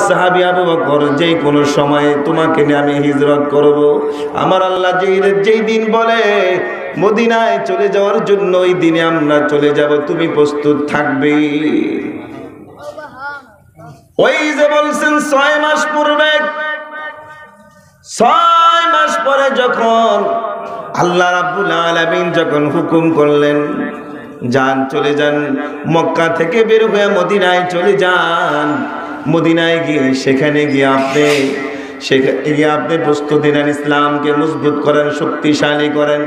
সাহাবী আবু বকর, যেই কোনো সময়ে তোমাকে নিয়ে আমি হিজরত করব, আমার আল্লাহ যেই দিন বলে মদিনায় চলে যাওয়ার জন্য, ওই দিনে আমরা চলে যাব, তুমি প্রস্তুত থাকবে। ওই যে বলছেন 6 মাস পূর্বে, 6 মাস পরে যখন আল্লাহ রাব্বুল আলামিন যখন হুকুম করলেন, যান চলে যান, মক্কা থেকে বের হয়ে মদিনায় চলে যান, মদিনায় গিয়ে সেখানে গিয়ে আপনি প্রস্তুতি নেন, ইসলামকে মজবুত করেন, শক্তিশালী করেন,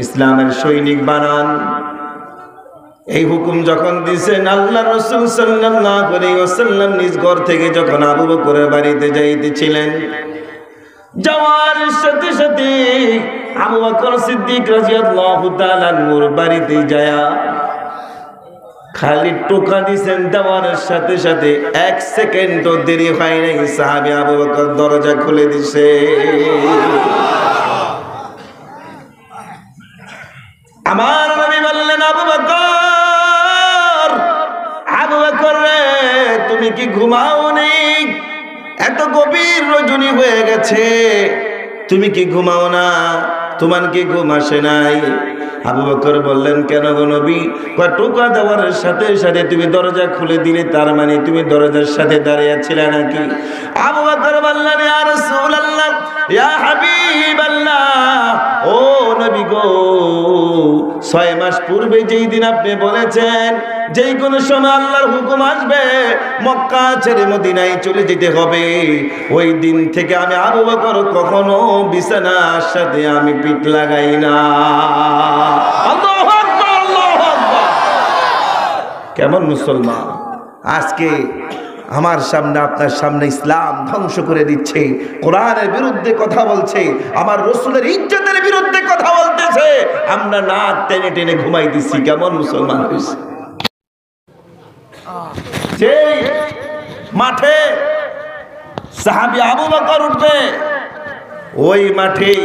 ইসলামের সৈনিক বানান। এই হুকুম যখন দিয়েছেন আল্লাহ রাসূল সাল্লাল্লাহু আলাইহি ওয়াসাল্লাম নিজ ঘর থেকে যখন আবু বকরের বাড়িতে যাইতেছিলেন, যাওয়ার সাথে সাথে আবু বকর সিদ্দিক রাদিয়াল্লাহু তাআলা নূর বাড়িতে যায় খালি টোকা দিয়েছেন, দেওয়ার সাথে সাথে 1 সেকেন্ডও দেরি হয় নাই, সাহাবী আবু বকর দরজা খুলে দিছে। আমার নবী বললেন, আবু বকর রে, তুমি কি ঘুমাও নেই? এত গভীর রজনী হয়ে গেছে, তুমি কি ঘুমাও না? তোমার কি ঘুম আসে নাই? আবু বকর বললেন, কেন গো নবী? টোকা দেওয়ার সাথে সাথে তুমি দরজা খুলে দিলে, তার মানে তুমি দরজার সাথে দাঁড়িয়ে ছিলে নাকি? আবু বকর বললেন, ইয়া রাসূলুল্লাহ, ইয়া হাবিবাল্লাহ, ও নবী গো, 6 মাস পূর্বে যেই দিন আপনি বলেছেন যেই কোনো সময় আল্লাহর হুকুম আসবে মক্কা ছেড়ে মদিনায় চলে যেতে হবে, ওই দিন থেকে আমি আবু বকর কখনো বিছানার সাথে আমি পিঠ লাগাই না। আল্লাহু আকবার, আল্লাহু আকবার। কেমন মুসলমান আজকে আমার সামনে আপনার সামনে ইসলাম ধ্বংস করে দিচ্ছে, কোরআনের বিরুদ্ধে কথা বলছে, আমার রাসূলের ইজ্জতের বিরুদ্ধে কথা বলতেছে, আমরা না টেনে টেনে ঘুমাই দিচ্ছি। কেমন মুসলমান হয়েছে? যেই মাঠে সাহাবী আবু বকর উঠবে, ওই মাঠেই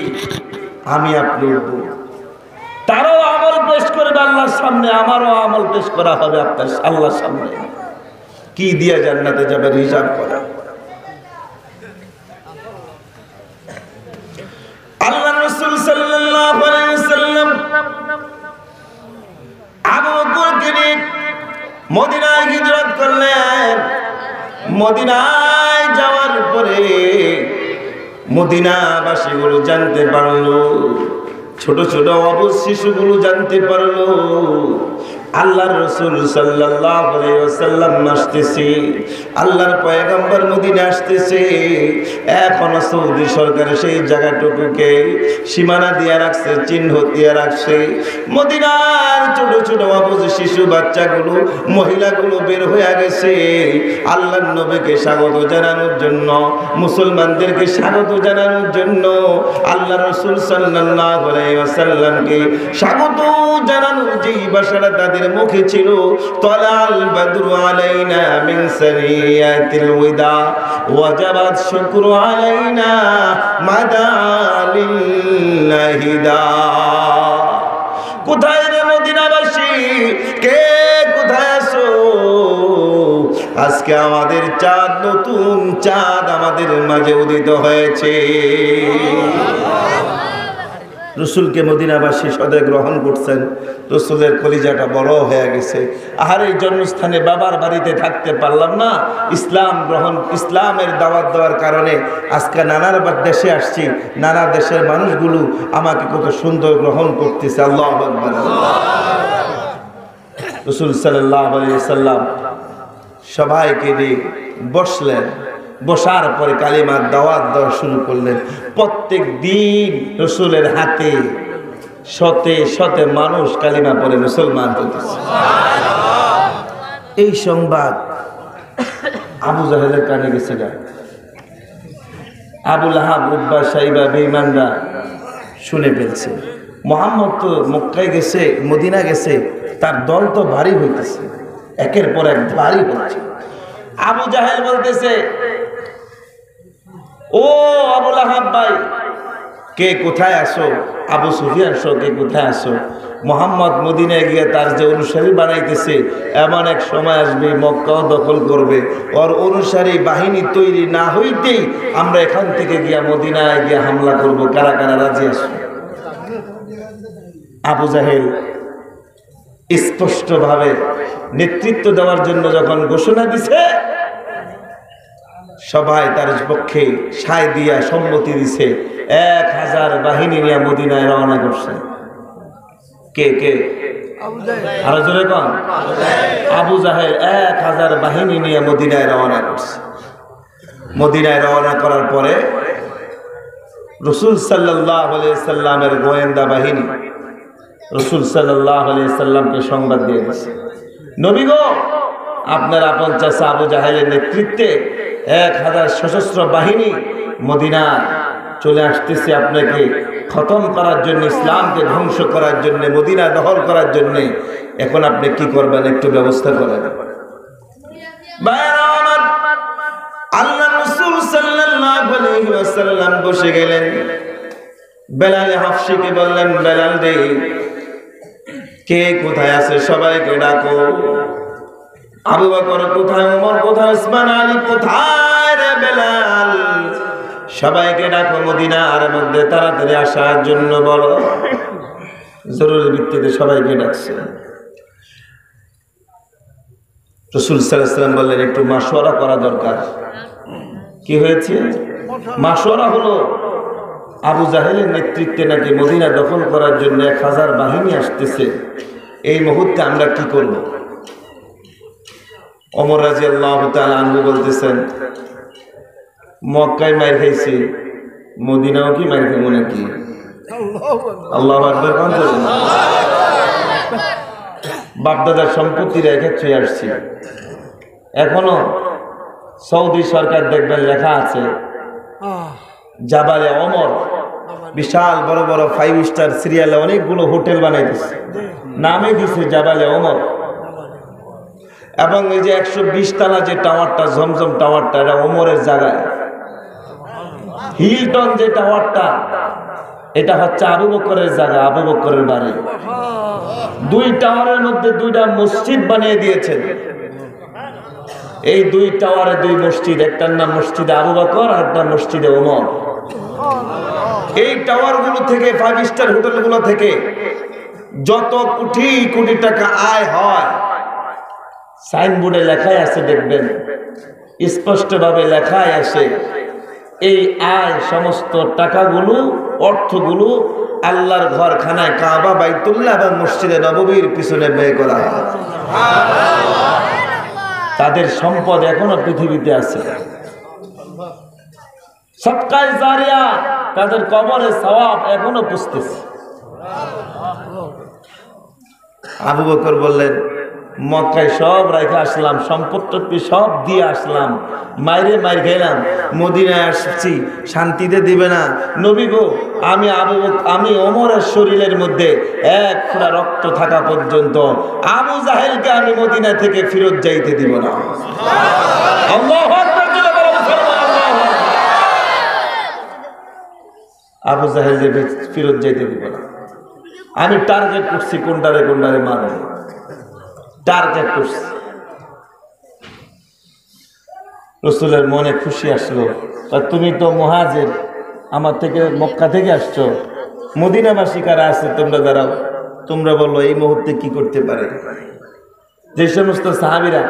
আমি আপনি উঠবো। তারও আমল পেশ করবে আল্লাহর সামনে, আমারও আমল পেশ করা হবে আপনার আল্লাহর সামনে। কি দিয়া জান্নাতে যাবে হিসাব করা। আল্লাহ রাসূল সাল্লাল্লাহু আলাইহি ওয়াসাল্লাম আবু বকরকে নিয়ে মদিনায় হিজরত করলেন। মদিনায় যাওয়ার পরে মদিনাবাসীগুলো জানতে পারলো, ছোট ছোট অবুঝ শিশুগুলো জানতে পারলো আল্লাহর রাসূল সাল্লাল্লাহু আলাইহি ওয়াসাল্লাম আসতেছে, আল্লাহর পয়গম্বর মদিনা আসতেছে। এখন সৌদি সরকার সেই জায়গাটুকুকে সীমানা দিয়ে রাখছে, চিহ্ন দিয়ে রাখছে। মদিনার ছোট ছোট অবুঝ শিশু বাচ্চাগুলো, মহিলাগুলো বের হয়ে গেছে আল্লাহর নবীকে স্বাগত জানানোর জন্য, মুসলমানদেরকে স্বাগত জানানোর জন্য, আল্লাহর রাসূল সাল্লাল্লাহু আলাইহি ওয়াসাল্লামকে স্বাগত জানানোর যেই ভাষাটা তাদের মুখে ছিল, তালাল বাদরু আলাইনা মিন সারিয়াতিল ওয়াদা ওয়াজাবাত শুকরু আলাইনা মাদালিল্লাহিদা। কোথায় রে মদিনাবাসী, কে কোথায় আছো? আজকে আমাদের চাঁদ, নতুন চাঁদ আমাদের মাঝে উদিত হয়েছে। রসুলকে মদিনাবাসী সদয় গ্রহণ করছেন, রসুলের কলিজাটা বড় হয়ে গেছে। আর এই জন্মস্থানে বাবার বাড়িতে থাকতে পারলাম না, ইসলামের দাওয়াত দেওয়ার কারণে আজকে নানার দেশে আসছি, নানা দেশের মানুষগুলো আমাকে কত সুন্দর গ্রহণ করতেছে। আল্লাহু আকবার। রসুল সাল্লাল্লাহু আলাইহি ওয়াসাল্লাম সবাইকে নিয়ে বসলেন, বসার পরে কালিমার দাওয়াত দেওয়া শুরু করলেন। প্রত্যেক দিন রসুলের হাতে শতে শতে মানুষ কালিমা পড়ে মুসলমান হতেছে। এই সংবাদ আবু জাহেলের কানে গেছে না, আবু লাহাব, উতবা, সাইবা বেঈমানরা শুনে ফেলছে। মুহাম্মদ তো মক্কায় গেছে, মদিনা গেছে, তার দল তো ভারী হইতেছে, একের পর এক ভারী হচ্ছে। আবু জাহেল বলতেছে, ও আবু লাহাব ভাই, কে কোথায় আসো? আবু সুফিয়ান শো, কে কোথায় আসো? মোহাম্মদ মদিনায় গিয়ে তার যে অনুসারী বানাইতেছে, এমন এক সময় আসবে মক্কাও দখল করবে। ওর অনুসারী বাহিনী তৈরি না হইতেই আমরা এখান থেকে গিয়া মদিনায় গিয়ে হামলা করব। কারা কারা রাজি আসবে? আবু জাহেল স্পষ্টভাবে নেতৃত্ব দেওয়ার জন্য যখন ঘোষণা দিছে, সবাই তার পক্ষে সায় দিয়া সম্মতি দিছে। 1000 বাহিনী নিয়ে মদিনায় রওনা করছে। কে কে? আরো জোরে কোন? আবু জাহেল 1000 বাহিনী নিয়ে মদিনায় রওনা করছে। মদিনায় রওনা করার পরে রাসূল সাল্লাল্লাহু আলাইহি সাল্লামের গোয়েন্দা বাহিনী রাসূল সাল্লাল্লাহু আলাইহি সাল্লামকে সংবাদ দিয়ে দিয়েছে, নবী গো, আপনার আপন চাচা আবু জাহেলের নেতৃত্বে 1000 সশস্ত্র বাহিনী মদিনা চলে আসতেছে আপনাকে খতম করার জন্য, ইসলামকে ধ্বংস করার জন্য, মদিনা দখল করার জন্য। এখন আপনি কি করবেন? একটু ব্যবস্থা করেন। আল্লাহ রাসূল সাল্লাল্লাহু আলাইহি ওয়াসাল্লাম বসে গেলেন। বেলাল হাফসিকে বললেন, বেলাল রে, কে কোথায় আছে সবাইকে ডাকো। আবু বকর কোথায়, ওমর কোথায়, উসমান আলী কোথায় রে বেলাল? সবাইকে ডাকো, মদিনার মধ্যে তাড়াতাড়ি আসার জন্য বলো। জরুরি ভিত্তিতে সবাইকে ডাকছে। রাসূল সাল্লাল্লাহু আলাইহি ওয়াসাল্লাম বললেন, একটু মাশওয়ারা করা দরকার। কি হয়েছে? মাশওয়ারা হলো আবু জাহেলের নেতৃত্বে নাকি মদিনা দখল করার জন্য 1000 বাহিনী আসতেছে। এই মুহূর্তে আমরা কি করব? ওমর রাদিয়াল্লাহু তাআলা আনহু বলতেছেন, মক্কায় মার খাইছি, মদিনাও কি মার খাবো নাকি? আল্লাহু আকবার। বাপদাদার সম্পত্তি রেখে ছুঁয়ে আসছি। এখনো সৌদি সরকার দেখবেন লেখা আছে জাবালে ওমর, বিশাল বড় বড় 5 স্টার সিরিয়ালে অনেকগুলো হোটেল বানাইতেছে, নামে দিছে জাবালে ওমর। এবং এই যে 120 তলা যে টাওয়ারটা, জমজম টাওয়ারটা, এটা ওমরের জায়গায়। হিলটন যে টাওয়ারটা, এটা হচ্ছে আবু বকরের জায়গা, আবু বকরের বাড়ি। 2 টাওয়ারের মধ্যে 2টা মসজিদ বানিয়ে দিয়েছেন। এই 2 টাওয়ারে 2 মসজিদ, একটার নাম মসজিদে আবু বকর আর একটা মসজিদে ওমর। এই টাওয়ারগুলো থেকে, 5 স্টার হোটেলগুলো থেকে যত কোটি কোটি টাকা আয় হয়, সাইনবোর্ডে লেখাই আছে, দেখবেন স্পষ্টভাবে লেখাই আছে, এই আয় সমস্ত টাকাগুলো, অর্থগুলো আল্লাহর ঘরখানায় কাবা, বাইতুল্লাহ এবং মসজিদে নববীর পিছনে ব্যয় করা হয়। তাদের সম্পদ এখনো পৃথিবীতে আছে। সদকায়ে জারিয়া, তাদের কবরে সওয়াব এখনো পুষতেছে। আবু বকর বললেন, মক্কায় সব রেখে আসলাম, সম্পত্তি সব দিয়ে আসলাম, মাইরে মাইর খেলাম, মদিনায় আসছি, শান্তিতে দিবে না। নবী গো, আমি ওমরের শরীরের মধ্যে 1 ফোঁটা রক্ত থাকা পর্যন্ত আবু জাহেলকে আমি মদিনা থেকে ফেরত যাইতে দিব না। আল্লাহু আকবার। আবু জাহেল যে ফেরত যাইতে দিব না। আমি টার্গেট করছি, কোনটারে মারব, টার্গেট করছি। রাসূলের মনে খুশি আসলো, তুমি তো মুহাজির, আমার থেকে মক্কা থেকে আসছো, মদিনাবাসী কারা আছে তোমরা দাঁড়াও, তোমরা বলো এই মুহূর্তে কি করতে পারে। যে সমস্ত সাহাবীরা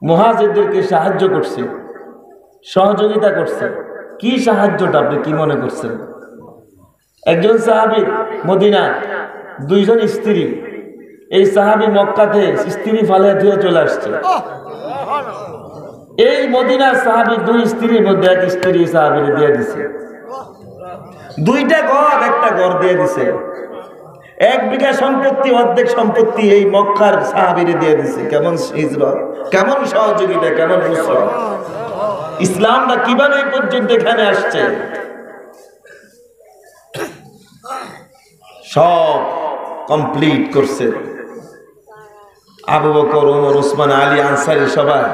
মুহাজিরদেরকে সাহায্য করছে, সহযোগিতা করছে, কি সাহায্যটা আপনি কি মনে করছেন? একজন সাহাবী মদিনা, 2 জন স্ত্রী। এই সাহাবী মক্কাতে স্ত্রী ফালে ধুয়ে চলে আসছে। এই মদিনার সাহাবী 2 স্ত্রীর মধ্যে 1 স্ত্রী সাহাবীরে দিয়ে দিছে। 2টা ঘর, একটা ঘর দিয়ে দিছে। 1 বিঘা সম্পত্তি, অর্ধেক সম্পত্তি এই মক্কার সাহাবীরে দিয়ে দিছে। কেমন হিজরত, কেমন সহযোগিতা, কেমন নুসরত! ইসলামটা কিভাবে এই পর্যন্ত এখানে আসছে, সব কমপ্লিট করছে। আবু বকর, ওমর, উসমান, আলী, আনসারী সবাই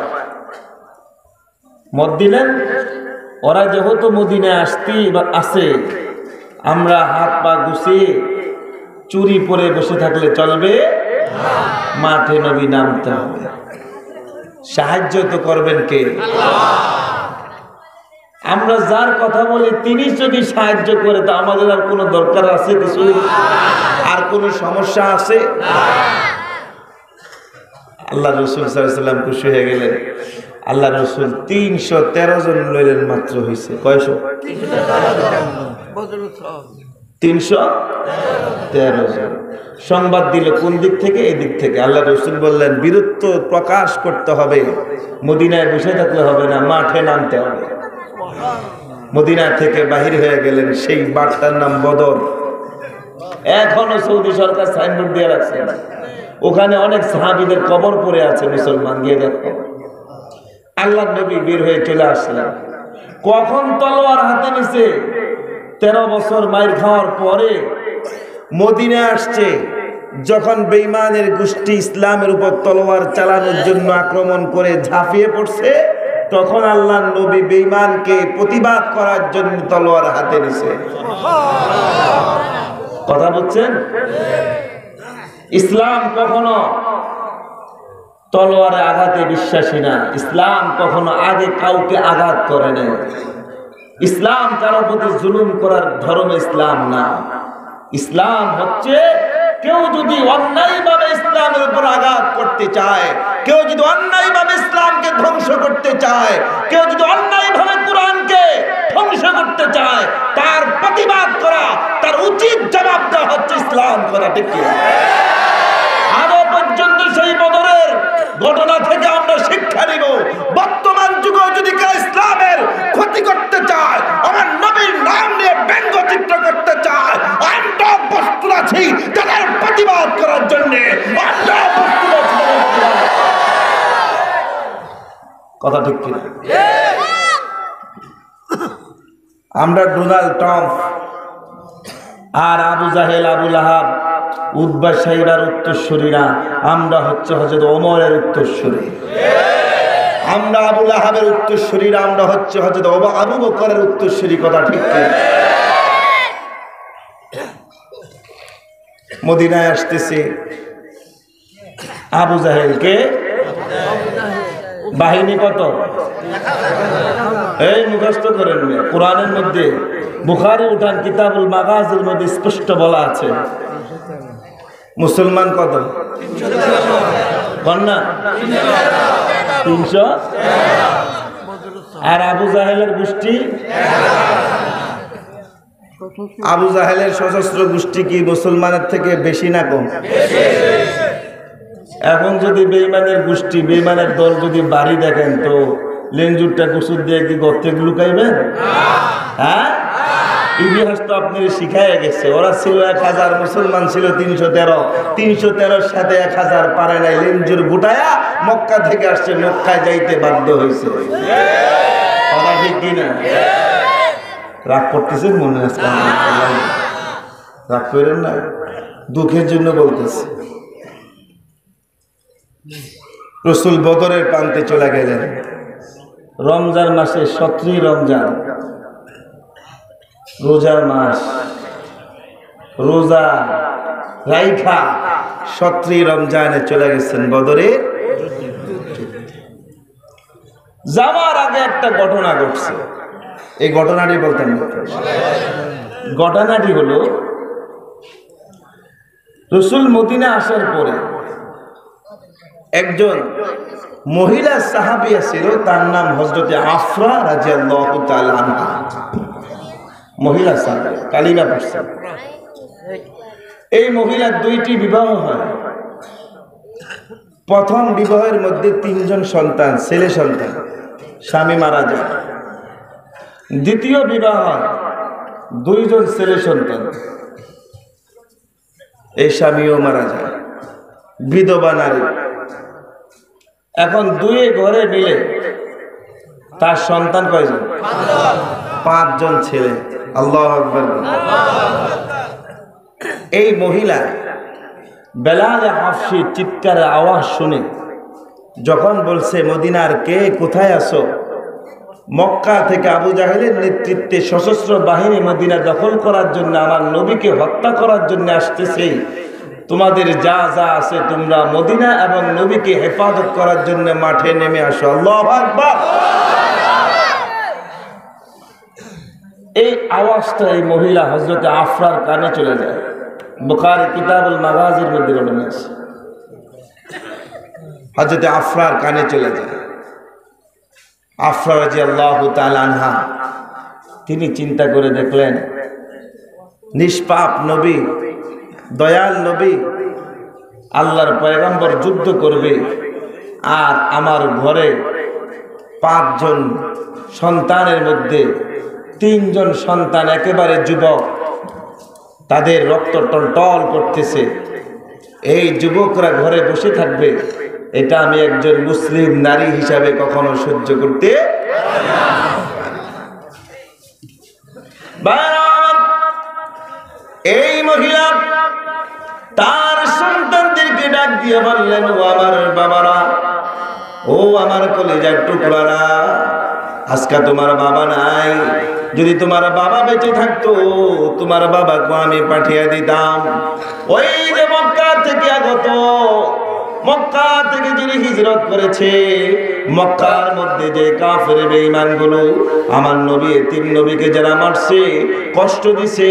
মত দিলেন, ওরা যেহেতু মদিনায় আসতে আছে, আমরা হাত পা গুছিয়ে চুরি পরে বসে থাকলে চলবে, মাঠে নবী নামতে হবে। সাহায্য তো করবেন কে? আমরা যার কথা বলি তিনি যদি সাহায্য করে, তো আমাদের আর কোনো দরকার আছে কিছু? আর কোনো সমস্যা আছে? আল্লাহ রসুল সাল্লাল্লাহু আলাইহি ওয়াসাল্লাম খুশি হয়ে গেলেন। আল্লাহ রসুল 313 জন লইলেন মাত্র, হয়েছে কয়শো? 313 জন। সংবাদ দিল কোন দিক থেকে? এই দিক থেকে। আল্লাহ রসুল বললেন বীরত্ব প্রকাশ করতে হবে, মদিনায় বসে থাকলে হবে না, মাঠে নামতে হবে। মদিনা থেকে বাহির হয়ে গেলেন। সেই বারটার নাম বদর। এখনো সৌদি সরকার সাইনবোর্ড দিয়ে রাখছে, ওখানে অনেক সাহাবীদের কবর পড়ে আছে, মুসলমান গিয়ে দেখো। আল্লাহ নবী বের হয়ে চলে আসলেন। কখন তলোয়ার হাতে নিছে? 13 বছর মাইর খাওয়ার পরে মদিনা আসছে। যখন বেঈমানের গোষ্ঠী ইসলামের উপর তলোয়ার চালানোর জন্য আক্রমণ করে ঝাঁপিয়ে পড়ছে, তখন আল্লাহ নবী বেঈমানকে প্রতিবাদ করার জন্য তলোয়ার হাতে নিছে। কথা বলছেন? ইসলাম কখনো তলোয়ারে আঘাতে বিশ্বাসী না। ইসলাম কখনো আগে কাউকে আঘাত করে না। ইসলাম কারো প্রতি জুলুম করার ধর্ম ইসলাম না। ইসলাম হচ্ছে কেউ যদি অন্যায়ভাবে ইসলামের উপর আঘাত করতে চায়, কেউ যদি অন্যায়ভাবে ইসলামকে ধ্বংস করতে চায়, কেউ যদি অন্যায়ভাবে কোরআনকে ধ্বংস করতে চায়, তার প্রতিবাদ করা, তার উচিত জবাব দেওয়া হচ্ছে ইসলাম। কথা ঠিক কি? আরো পর্যন্ত সেই বদরের ঘটনা থেকে আমরা শিক্ষা নিব, বর্তমান যুগে যদি কেউ ইসলামের ক্ষতি করতে চায়, আমার নবীর নাম নিয়ে ব্যঙ্গচিত্র করতে চায়, আমরা প্রস্তুত আছি তাদের প্রতিবাদ করার জন্য। কথা ঠিক কিনা? আমরা ডোনাল্ড ট্রাম্প আর আবু জাহেল, আবু লাহাব, উতবা সাইবার উত্তরসূরিরা, আমরা হচ্ছে হযরত ওমরের উত্তরসূরি। আমরা আবু লাহাবের উত্তরসূরিরা, আমরা হচ্ছে হযরত আবু বকরের উত্তরসূরি। কথা ঠিক কি? মদিনায় আসতেছে আবু জাহেলকে বাহিনী কত? এই মুখস্থ করেন, কোরআনের মধ্যে বুখারী উঠান কিতাবুল মাগাজির মধ্যে স্পষ্ট বলা আছে মুসলমান কত? কন্যা 300। আর আবু জাহেলের গোষ্ঠী, আবু জাহেলের সশস্ত্র গোষ্ঠী কি মুসলমানের থেকে বেশি না কম? এখন যদি বেঈমানের গোষ্ঠী, বেঈমানের দল যদি বাড়ি দেখেন, তো লেঞ্জুরটা কুসুর দিয়ে কি গর্তে লুকাইবেন? হ্যাঁ, ইতিহাস তো আপনি শিখাইয়া গেছে। ওরা ছিল 1000, মুসলমান ছিল 313। 313-র সাথে 1000 পারে নাই, লেঞ্জুর গুটায়া মক্কা থেকে আসছে, মক্কায় যাইতে বাধ্য হয়েছে। কথা ঠিক কিনা? রাগ করতেছেন মনে আছে? রাগ করেন না, দুঃখের জন্য বলতেছে। রাসূল বদরের প্রান্তে চলে গেলেন। রমজান মাসে 17 রমজান, রোজার মাস, রোজা রাইখা 17 রমজানে চলে গেছেন বদরে। যাওয়ার আগে একটা ঘটনা ঘটছে, এই ঘটনাটি বলতেন। ঘটনাটি হলো রাসূল মদিনা আসার পরে একজন মহিলা সাহাবিয়া ছিল, তার নাম হযরত আফরা রাদিয়াল্লাহু তাআলা আনহা। মহিলা সাহাবী, কালিমা পড়ছে। এই মহিলার 2টি বিবাহ হয়। প্রথম বিবাহের মধ্যে 3 জন সন্তান, ছেলে সন্তান, স্বামী মারা যায়। দ্বিতীয় বিবাহ 2 জন ছেলে সন্তান, এই স্বামীও মারা যায়, বিধবা নারী। এখন 2 ঘরে মিলে তার সন্তান কয়জন? 5 জন ছেলে। আল্লাহু আকবার। এই মহিলা বেলাল হাফসি চিৎকারের আওয়াজ শুনে যখন বলছে, মদিনার কে, কোথায় আছো? মক্কা থেকে আবু জাহেলের নেতৃত্বে সশস্ত্র বাহিনী মদিনা দখল করার জন্য, আমার নবীকে হত্যা করার জন্য আসতেছে। তোমাদের যা যা আছে তোমরা মদিনা এবং নবীকে হেফাজত করার জন্য মাঠে নেমে আসো। আল্লাহু আকবার। এই আওয়াজটা এই মহিলা হযরতে আফরার কানে চলে যায়। বুখারী কিতাবুল মাগাজির মধ্যে বর্ণনা আছে, হযরতে আফরার কানে চলে যায়। আফরা রাদিয়াল্লাহু তাআলা আনহা তিনি চিন্তা করে দেখলেন, নিষ্পাপ নবী, দয়াল নবী, আল্লাহর পয়গম্বর যুদ্ধ করবে, আর আমার ঘরে 5 জন সন্তানের মধ্যে 3 জন সন্তান একেবারে যুবক, তাদের রক্ত টলটল করতেছে, এই যুবকরা ঘরে বসে থাকবে, এটা আমি একজন মুসলিম নারী হিসাবে কখনো সহ্য করতে পারি না। এই মহিলা তার সন্তানদেরকে ডাক দিয়ে বললেন, ও আমার বাবারা, ও আমার কলিজার টুকরারা, আজকে তোমার বাবা নাই, যদি তোমার বাবা বেঁচে থাকতো তোমার বাবাকে আমি পাঠিয়ে দিতাম। ওই যে মক্কা থেকে আগত, মক্কা থেকে যিনি হিজরত করেছে, মক্কার মধ্যে যে কাফের বেঈমানগুলো আমার নবী, 3 নবীকে যারা মারছে, কষ্ট দিছে,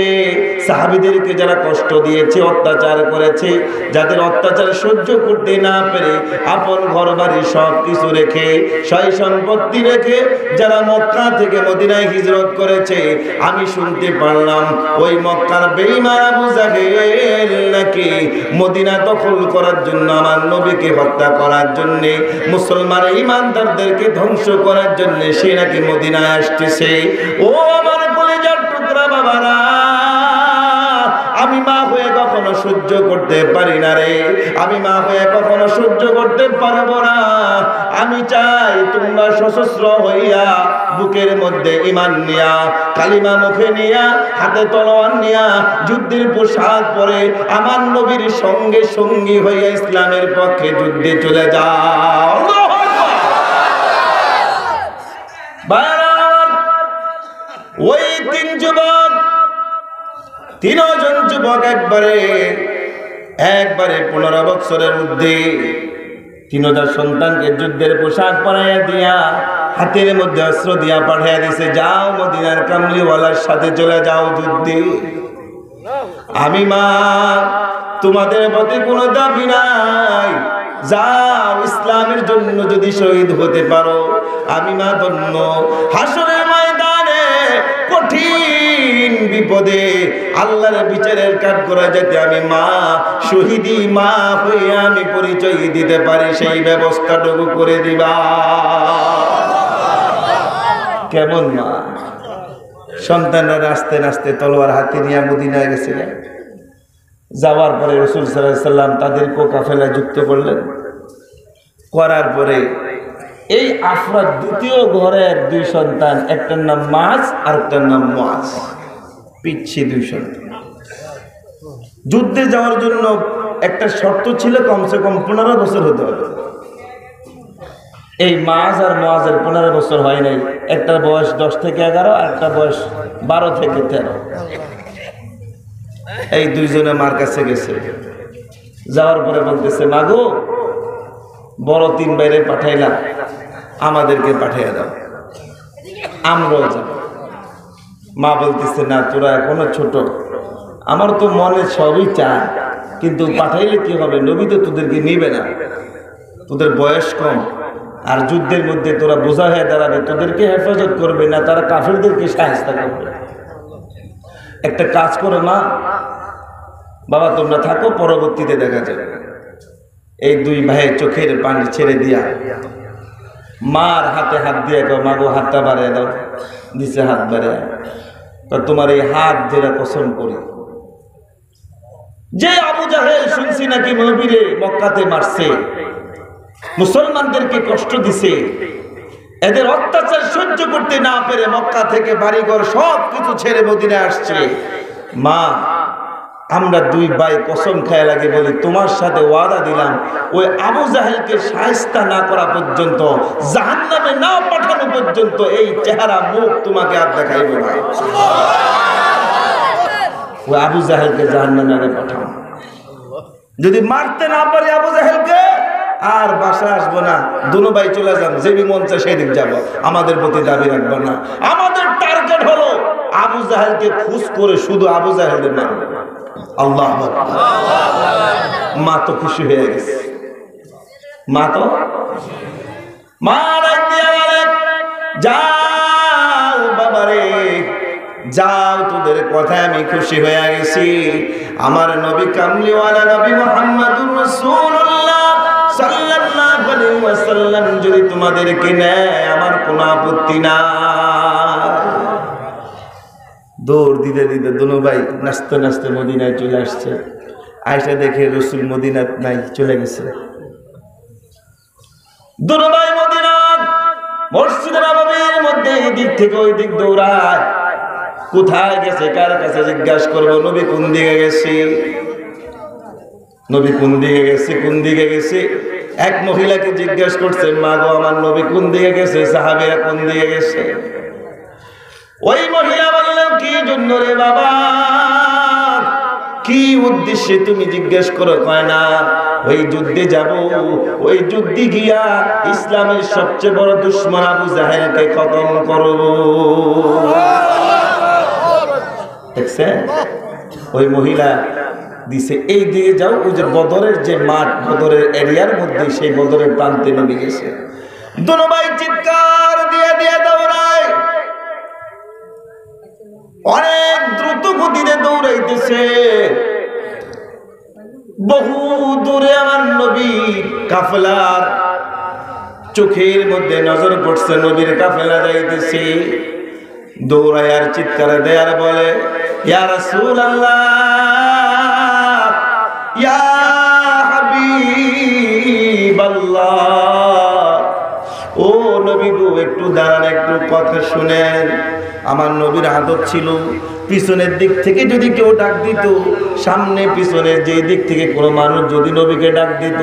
সাহাবীদেরকে যারা কষ্ট দিয়েছে, অত্যাচার করেছে, যাদের অত্যাচার সহ্য করতে না পেরে আপন ঘরবাড়ি সব কিছু রেখে, সয় সম্পত্তি রেখে যারা মক্কা থেকে মদিনায় হিজরত করেছে, আমি শুনতে পারলাম ওই মক্কার বেঈমান আবু জাহেল নাকি মদিনা দখল করার জন্য, আমার নবীকে হত্যা করার জন্য, মুসলমান ইমানদারদেরকে ধ্বংস করার জন্য সে নাকি মদিনায় আসতেছে। ও আমার কলিজার টুকরা বাবারা, আমি মা হয়ে কখনো সহ্য করতে পারি না রে, আমি মা হয়ে কখনো সহ্য করতে পারবো না। আমি চাই তোমরা সশস্ত্র হইয়া, বুকের মধ্যে ঈমান নিয়া, কালিমা মুখে নিয়া, হাতে তলোয়ার নিয়া, যুদ্ধের পোশাক পরে আমার নবীর সঙ্গে সঙ্গী হইয়া ইসলামের পক্ষে যুদ্ধে চলে যাও। ওই 3 যুবক, 3 জন যুবক একবারে 15 বছরের মধ্যে 3000 সন্তানকে যুদ্ধের পোশাক পরাইয়া দিয়া, হাতের মধ্যে অস্ত্র দিয়া পাঠিয়ে দিছে, যাও মদিনার কামলিওয়ালার সাথে চলে যাও যুদ্ধে। আমি মা, তোমাদের প্রতি কোনো দাবি নাই, যাও ইসলামের জন্য যদি শহীদ হতে পারো আমি মা ধন্য। হাসরের ময়দানে কঠিন বিপদে আল্লাহর বিচারের কাঠ করা যাতে আমি মা শহীদি মা হয়ে আমি পরিচয় দিতে পারি, সেই ব্যবস্থাটুকু করে দিবা। কেমন মা? সন্তানরা আস্তে আস্তে তলোয়ার হাতে নিয়ে মদিনায় গেছিলেন। যাওয়ার পরে রাসূল সাল্লাল্লাহু আলাইহি সাল্লাম তাদেরকে কাফেলায় যুক্ত করলেন। করার পরে এই আফরার দ্বিতীয় ঘরের 2 সন্তান, একটার নাম মাছ আর একটার নাম মুআজ, পিচ্ছি 2 সন্তান। যুদ্ধে যাওয়ার জন্য একটা শর্ত ছিল, কমসে কম 15 বছর হতে হবে। এই মাছ আর মুআজের 15 বছর হয় নাই, একটার বয়স 10 থেকে 11 আর একটা বয়স 12 থেকে 13। এই 2 জনে মার কাছে গেছে। যাওয়ার পরে বলতেছে, মাগো বড় 3 বাইরে পাঠাইলাম, আমাদেরকে পাঠিয়ে দাও, আমরাও যাব। মা বলতেছে, না তোরা এখনো ছোট, আমার তো মনে সবই চায়, কিন্তু পাঠাইলে কি হবে, নবী তো তোদেরকে নিবে না, তোদের বয়স কম, আর যুদ্ধের মধ্যে তোরা বোঝা হয়ে দাঁড়াবে, তোদেরকে হেফাজত করবে না, তারা কাফেরদেরকে সাহায্য করবে। একটা কাজ করো মা, বাবা তোমরা থাকো, পরবর্তীতে দেখা যাবে। এই 2 ভাই চোখের পানি ছেড়ে দিয়া মার হাতে হাত দিয়ে কো, মাগো হাতটা বাড়িয়ে দাও। দিছে হাত বাড়িয়ে, তো তোমার এই হাত যেটা কসম করি, যে আবু জাহেল শুনছি নাকি নবীরে মক্কাতে মারছে, মুসলমানদেরকে কষ্ট দিছে, এদের অত্যাচার সহ্য করতে না পেরে মক্কা থেকে বাড়িঘর সব কিছু ছেড়ে মদিনায় আসছে। মা আমরা দুই ভাই কসম খায় লাগে বলি, তোমার সাথে ওয়াদা দিলাম ওই আবু জাহেলকে শায়েস্তা না করা পর্যন্ত, জাহান্নামে না পাঠানো পর্যন্ত এই চেহারা মুখ তোমাকে আর দেখাইব না। ওই আবু জাহেলকে জাহান্নামে পাঠাও। যদি মারতে না পারি আবু জাহেলকে, আর বাসা আসবো না, দুনো ভাই চলে যান, যে মন চায় সেদিক যাবো, আমাদের প্রতি দাবি রাখবো না। আমাদের টার্গেট হলো আবু জাহেলকে খুশ করে শুধু আবু জাহেলকে মারবো। আল্লাহ মা তো খুশি হয়ে গেছে, মা তো যাও বাবারে যাও, তোদের কথায় আমি খুশি হয়ে গেছি। আমার নবী কামলিওয়ালা নবী মুহাম্মদুর রাসূলুল্লাহ সাল্লাল্লাহু আলাইহি ওয়াসাল্লাম যদি তোমাদেরকে নেয় আমার কোনো আপত্তি না। দৌড় দিতে দিতে দুনো ভাই নাচতে নাচতে মদিনায় চলে আসছে। আয়েশা দেখে রাসূল মদিনায় নাই, চলে গেছে। দুনো ভাই মদিনা মসজিদে নববীর মধ্যে এদিক থেকে ওই দিক দৌড়ায়। কোথায় গেছে, কার কাছে জিজ্ঞাসা করবো? নবী কোন দিকে গেছে, নবী কোন দিকে গেছে, কোন দিকে গেছে? এক মহিলাকে জিজ্ঞাসা করছে, মা গো আমার নবী কোন দিকে গেছে, সাহাবীরা কোন দিকে গেছে? ওই মহিলা বললেন, কি জন্য রে বাবা, কি উদ্দেশ্যে তুমি জিজ্ঞেস করো? কয় না ওই যুদ্ধে যাব, ওই যুদ্ধে গিয়া ইসলামের সবচেয়ে বড় দুশমন আবু জাহেলকে খতম করব। দেখছেন ওই মহিলা দিছে, এই দিকে যাও, ওই যে বদরের যে মাঠ, বদরের এরিয়ার মধ্যে, সেই বদরের প্রান্তে নেমে গেছে। দুনো ভাই চিৎকার দিয়ে দিয়ে দৌড়ায়, অনেক দ্রুত গতিতে দৌড়াইতেছে। বহু দূরে আমার নবী কাফেলার চোখের মধ্যে নজর পড়ছে, নবীর কাফেলা যাইতেছে। দৌড়ায় আর চিৎকার দেয় আর বলে, ইয়া রাসূলুল্লাহ, ইয়া হাবিবাল্লাহ, ও নবী গো একটু দাঁড়ান, একটু কথা শুনেন। আমার নবীর আদত ছিল পিছনের দিক থেকে যদি কেউ ডাক দিত, সামনে পিছনের যে দিক থেকে কোনো মানুষ যদি নবীকে ডাক দিত,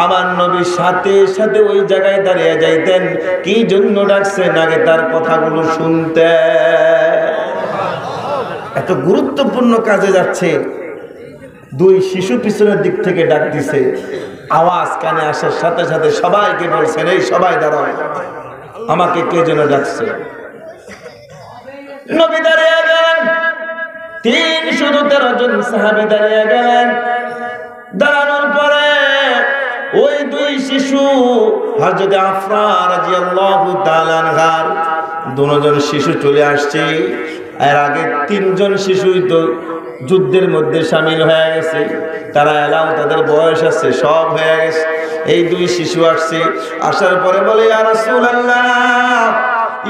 আমার নবীর সাথে সাথে ওই জায়গায় দাঁড়িয়ে যাইতেন। কি জন্য ডাকছেন আগে তার কথাগুলো শুনতেন। এত গুরুত্বপূর্ণ কাজে যাচ্ছে, দুই শিশু পিছনের দিক থেকে ডাক দিছে, আওয়াজ কানে আসার সাথে সাথে সবাইকে বলছেন, এই সবাই দাঁড়াও, আমাকে কে যেন ডাকছে। নবী দাঁড়িয়ে গেলেন, 313 জন সাহাবী দাঁড়িয়ে গেলেন। দাঁড়ানোর পরে ওই দুই শিশু হযরত আফরা রাদিয়াল্লাহু তাআলা আনহার দুজন শিশু চলে আসছে। এর আগে 3 জন শিশুই তো যুদ্ধের মধ্যে শামিল হয়ে গেছে, তারা এলাও, তাদের বয়স আছে, সব হয়ে গেছে। এই দুই শিশু আসছে, আসার পরে বলে, ইয়া রাসূলুল্লাহ,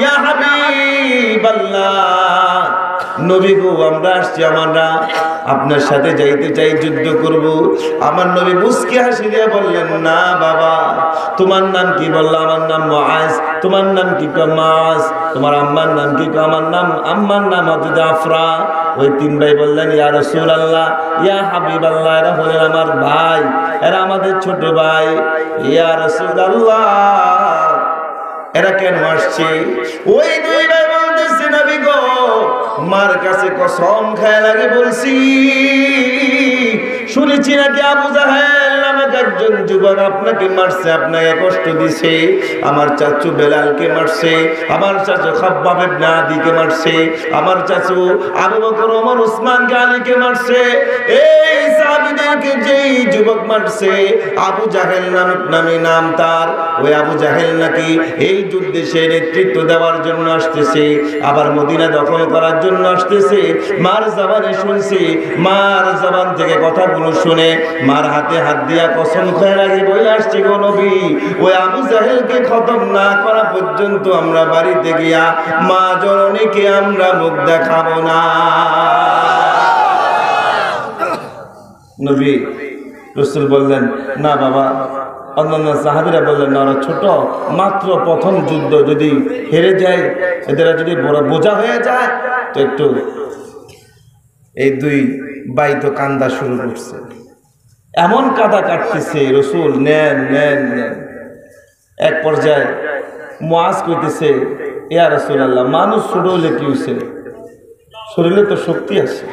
ইয়া হাবিবাল্লাহ, নবী গো আমরা আসছি, আমরা আপনার সাথে যাইতে চাই, যুদ্ধ করব। আমার নবী মুস্কি হাসি দিয়ে বললেন, না বাবা, তোমার নাম কি? বললাম আমার নাম মুআজ। তোমার নাম কি? মুআজ। তোমার আম্মার নাম কি? আমার নাম, আম্মার নাম হযরত আফরা। ওই 3 ভাই বললেন, ইয়া রাসূলুল্লাহ, ইয়া হাবিবাল্লাহ, এরা হলেন আমার ভাই, এরা আমাদের ছোট ভাই। ইয়া রাসূলুল্লাহ, এরা কেন আসছে? ওই 2 ভাই বলতেছে, নবী গো মার কাছে কসম খায় লাগে বলছি, শুনেছি নাকি আবু জাহেল নামক একজন যুবক আপনাকে মারছে, আপনাকে কষ্ট দিছে। আমার চাচু বেলালকে মারছে, আমার চাচু খাব্বাব ইবনে আদিকে মারছে, আমার চাচু আবু বকর, ওমর, উসমান, আলীকে মারছে। এই সাহাবীদেরকে যেই যুবক মারছে, আবু জাহেল নামে নাম তার, ওই আবু জাহেল নাকি এই যুদ্ধে সে নেতৃত্ব দেওয়ার জন্য আসতেছে, আবার মদিনা দখল করার জন্য আসতেছে। মার জবানে শুনছি, মার জবান থেকে কথাগুলো শুনে মার হাতে হাত দিয়া কসম খেয়ে লাগে বলে আসছে, গো নবী ওই আবু জাহেলকে খতম না করা পর্যন্ত আমরা বাড়িতে গিয়া মা জননীকে আমরা মুখ দেখাবো না। নবী রাসূল বললেন, না বাবা। অন্যান্য সাহাবীরা বললেন, না ওরা ছোট, মাত্র প্রথম যুদ্ধ, যদি হেরে যায়, এদের যদি বড় বোঝা হয়ে যায় তো একটু। এই 2 বাই তো কান্দা শুরু করছে, এমন কাদা কাটতেছে, রসুল নেন নেন নেন। এক পর্যায়ে মুআজ কইতেছে, ইয়া রাসূলুল্লাহ, মানুষ ছোট হলে কি হইছে, শরীরে তো শক্তি আছে,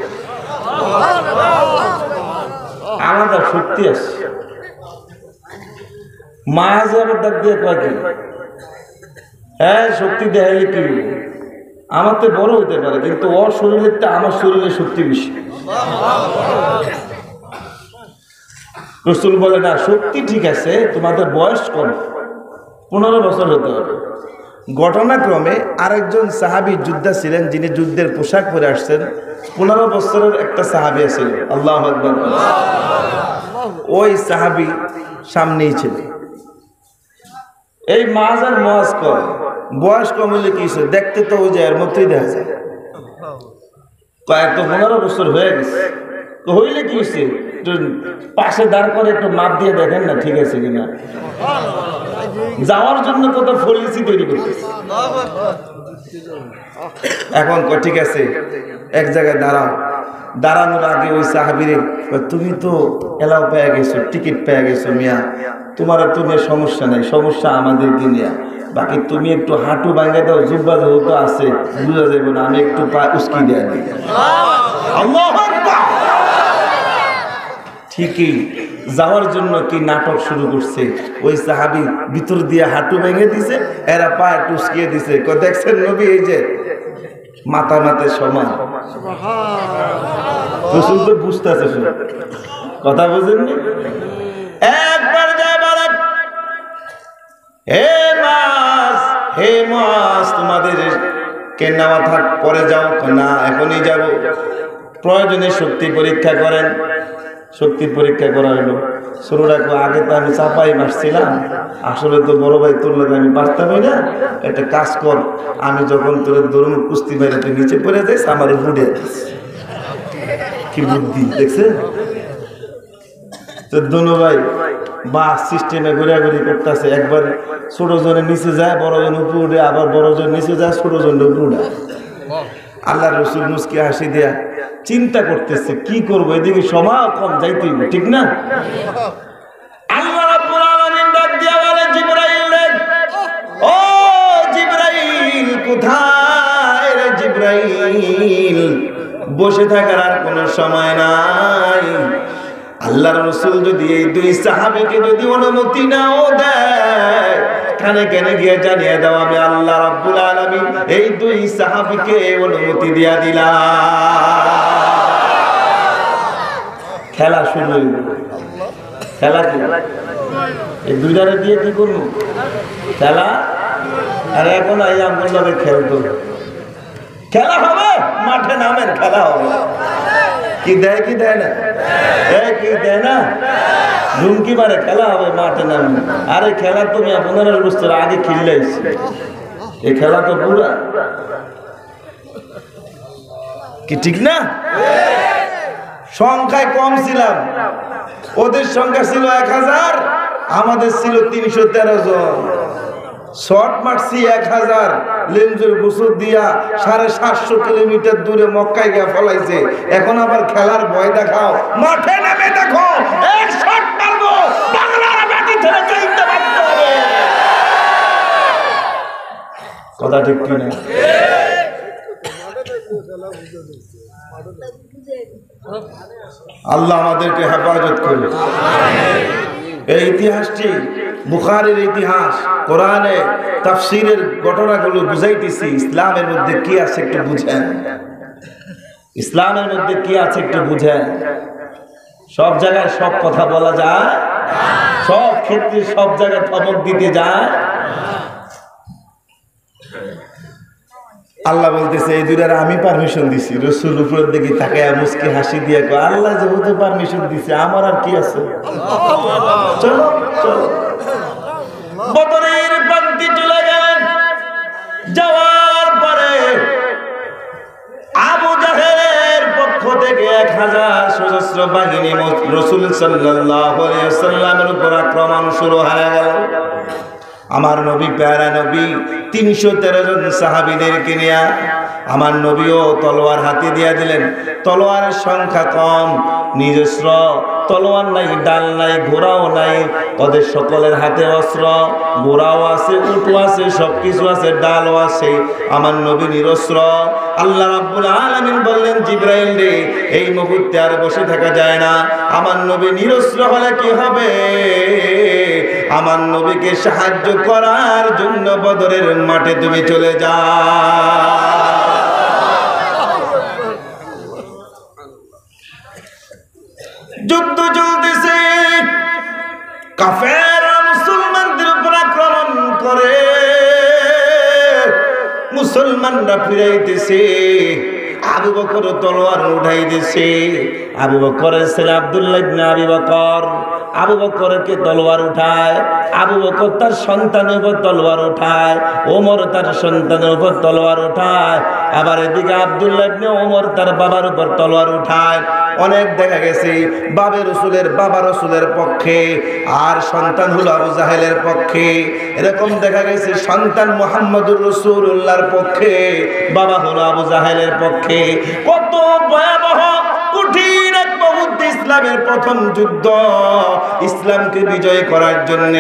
আলাদা শক্তি আছে। মুআজ আবার ডাক দিয়ে কয় কি, হ্যাঁ শক্তি দেখাইলে কি হইব, আমার তো বড় হইতে পারে, কিন্তু ওর শরীরেরটা আমার শরীরে শক্তি বেশি। রাসূল বলে, না শক্তি ঠিক আছে, তোমাদের বয়স কম, 15 বছর হতে হবে। ঘটনাক্রমে আরেকজন সাহাবী যোদ্ধা ছিলেন, যিনি যুদ্ধের পোশাক পরে আসছেন, 15 বছরের একটা সাহাবী ছিল। আল্লাহু আকবার। ওই সাহাবী সামনেই ছিল। এই মাজার মুআজ কয়, বয়স কম হলে কি হইছে, দেখতে তো ওই যায় এর মতোই দেখা যায়, কয়েক তো 15 বছর হয়ে গেছে, হইলে কি হয়েছে, পাশে দাঁড় করে একটু মাপ দিয়ে দেখেন না ঠিক আছে কিনা, যাওয়ার জন্য কত পলিসি তৈরি করতেছে। এখন ঠিক আছে, এক জায়গায় দাঁড়াও। দাঁড়ানোর আগে ওই সাহাবীরে, তুমি তো এলাও পেয়ে গেছো, টিকিট পেয়ে গেছো মিয়া, তোমার তুমি সমস্যা নাই, সমস্যা আমাদের নিয়ে, বাকি তুমি একটু হাঁটু ভাঙে দাও, জুব্বা যেহেতু আছে বুঝা যাবে না, আমি একটু পা উস্কি দিয়ে দিই। ঠিকই যাওয়ার জন্য কি নাটক শুরু করছে, ওই সাহাবী ভিতর দিয়ে হাঁটু ভেঙে দিছে, এরা পা একটু উস্কিয়ে দিছে, দেখছেন নবী এই যে মাথা মাথে সমান। রাসূল তো বুঝতেছে, কথা বুঝেননি। একবার যায় বলেন, হে মুআজ, হে মুআজ, তোমাদের কে নেওয়া থাক, পরে যাও, না এখনই যাব। প্রয়োজনে শক্তি পরীক্ষা করেন। শক্তি পরীক্ষা করা হলো। শুরুটাকে আগে তো আমি চাপাই মারছিলাম, আসলে তো বড় ভাই তোর লোক আমি পারতামই না, একটা কাজ কর, আমি যখন তোর দরুন কুস্তি বাইরে তুই নিচে পড়ে যাইস, আমার উঠে কি বুদ্ধি দেখছে তো। দোনো ভাই বাস সিস্টেমে ঘোরাঘুরি করতেছে, একবার ছোট জনের নিচে যায়, বড় জন উপরে উঠে, আবার বড় জন নিচে যায়, ছোট জন উপরে উঠে। আল্লাহ রসুল মুসকি হাসি দেয়া চিন্তা করতেছে কি করবো, এদিকে সময় কম, যাইতে ঠিক না। আল্লাহ রাব্বুল আলামিন ডাক দিয়া বলে, জিবরাইল রে, ও জিবরাইল, কোথায় রে জিবরাইল, বসে থাকার আর কোনো সময় নাই। আল্লাহর রাসূল যদি এই দুই সাহাবীকে যদি অনুমতি নাও দেয়, কানে কানে গিয়ে জানিয়ে দাও, আমি আল্লাহ রাব্বুল আলামিন এই দুই সাহাবীকে অনুমতি দিয়া দিলাম। খেলা শুরু হইল। খেলা কি, এই দুইটারে দিয়ে কি করবো খেলা। আর এখন আই আমগুলো খেলতো, খেলা হবে, মাঠে নামেন, খেলা হবে। কি দেয় কি দেয় না, কি দেয় না, ঝুমকি মারে, খেলা হবে, মাঠে নামেন। আরে খেলা তুমি 15 বছর আগে খেললেছি, এই খেলা তো পুরা কি ঠিক না। সংখ্যায় কম ছিলাম, ওদের সংখ্যা ছিল 1000, আমাদের ছিল 313 জন। শর্ট মারছি 1000, লেঞ্জের গোসল দিয়া 750 কিলোমিটার দূরে মক্কায় গিয়া ফলাইছে। এখন আবার খেলার ভয় দেখাও, মাঠে নেমে দেখো, এক শট মারবো, বাংলার মাটি ধরে যাইতে বাধ্য হবে। কথা ঠিক কি না? আল্লাহ আমাদেরকে হেফাজত করুন। এই ইতিহাসটি বুখারীর ইতিহাস, কোরআনে তাফসীরের ঘটনাগুলো বুঝাইতেছি। ইসলামের মধ্যে কি আছে একটু বুঝেন, ইসলামের মধ্যে কি আছে একটু বুঝেন। সব জায়গায় সব কথা বলা যায়, সব ক্ষেত্রে সব জায়গায় ধমক দিতে যায়। আল্লাহ বলতেছে এই দুইটার আমি পারমিশন দিছি। রাসূল উপরের দিকে তাকায় মুস্কি হাসি দিয়ে কয়, আল্লাহ যেহেতু পারমিশন দিছে, আমার আর কি আছে, চলো চলো। বদরের প্রান্তে চলে গেলেন। যাওয়ার পরে আবু জাহেলের পক্ষ থেকে 1000 সশস্ত্র বাহিনী রাসূল সাল্লাল্লাহু আলাইহি ওয়াসাল্লামের উপর আক্রমণ শুরু হয়ে গেল। আমার নবী প্যারা নবী 313 জন সাহাবীদেরকে নিয়ে আমার নবীও তলোয়ার হাতে দিয়ে দিলেন। তলোয়ারের সংখ্যা কম, নিজস্ব তলোয়ার নাই, ডাল নাই, ঘোড়াও নাই, ওদের সকলের হাতে অস্ত্র, ঘোড়াও আছে, উটও আছে, সবকিছু আছে, ডালও আছে। আমার নবী নিরস্ত্র। আল্লাহ রাব্বুল আলামিন বললেন, জিবরাইল রে, এই মুহূর্তে আর বসে থাকা যায় না। আমার নবী নিরস্ত্র হলে কি হবে? আমার নবীকে সাহায্য করার জন্য বদরের মাঠে তুমি চলে যাও। যুদ্ধ চলতেছে, কাফেররা মুসলমানদের উপর আক্রমণ করে, মুসলমানরা ফিরাইতেছে। আবু বকর তলোয়ার উঠাইতেছে। আবু বকরের ছেলে আব্দুল্লাহ ইবনে আবি বকর আবু বকরকে তলোয়ার উঠায়। আবু বকর তার সন্তানের উপর তলোয়ার উঠায়। ওমর তার সন্তানের উপর তলোয়ার উঠায়। আবার এদিকে আব্দুল্লাহ ইবনে ওমর তার বাবার উপর তলোয়ার উঠায়। অনেক দেখা গেছে বাবা রসুলের পক্ষে, আর সন্তান হলো আবু জাহেলের পক্ষে। এরকম দেখা গেছে সন্তান মুহাম্মদুর রাসূলুল্লাহর পক্ষে, বাবা হলো আবু জাহেলের পক্ষে। কত ভয়াবহ কঠিন এক মুহূর্ত! ইসলামের প্রথম যুদ্ধ, ইসলামকে বিজয় করার জন্য,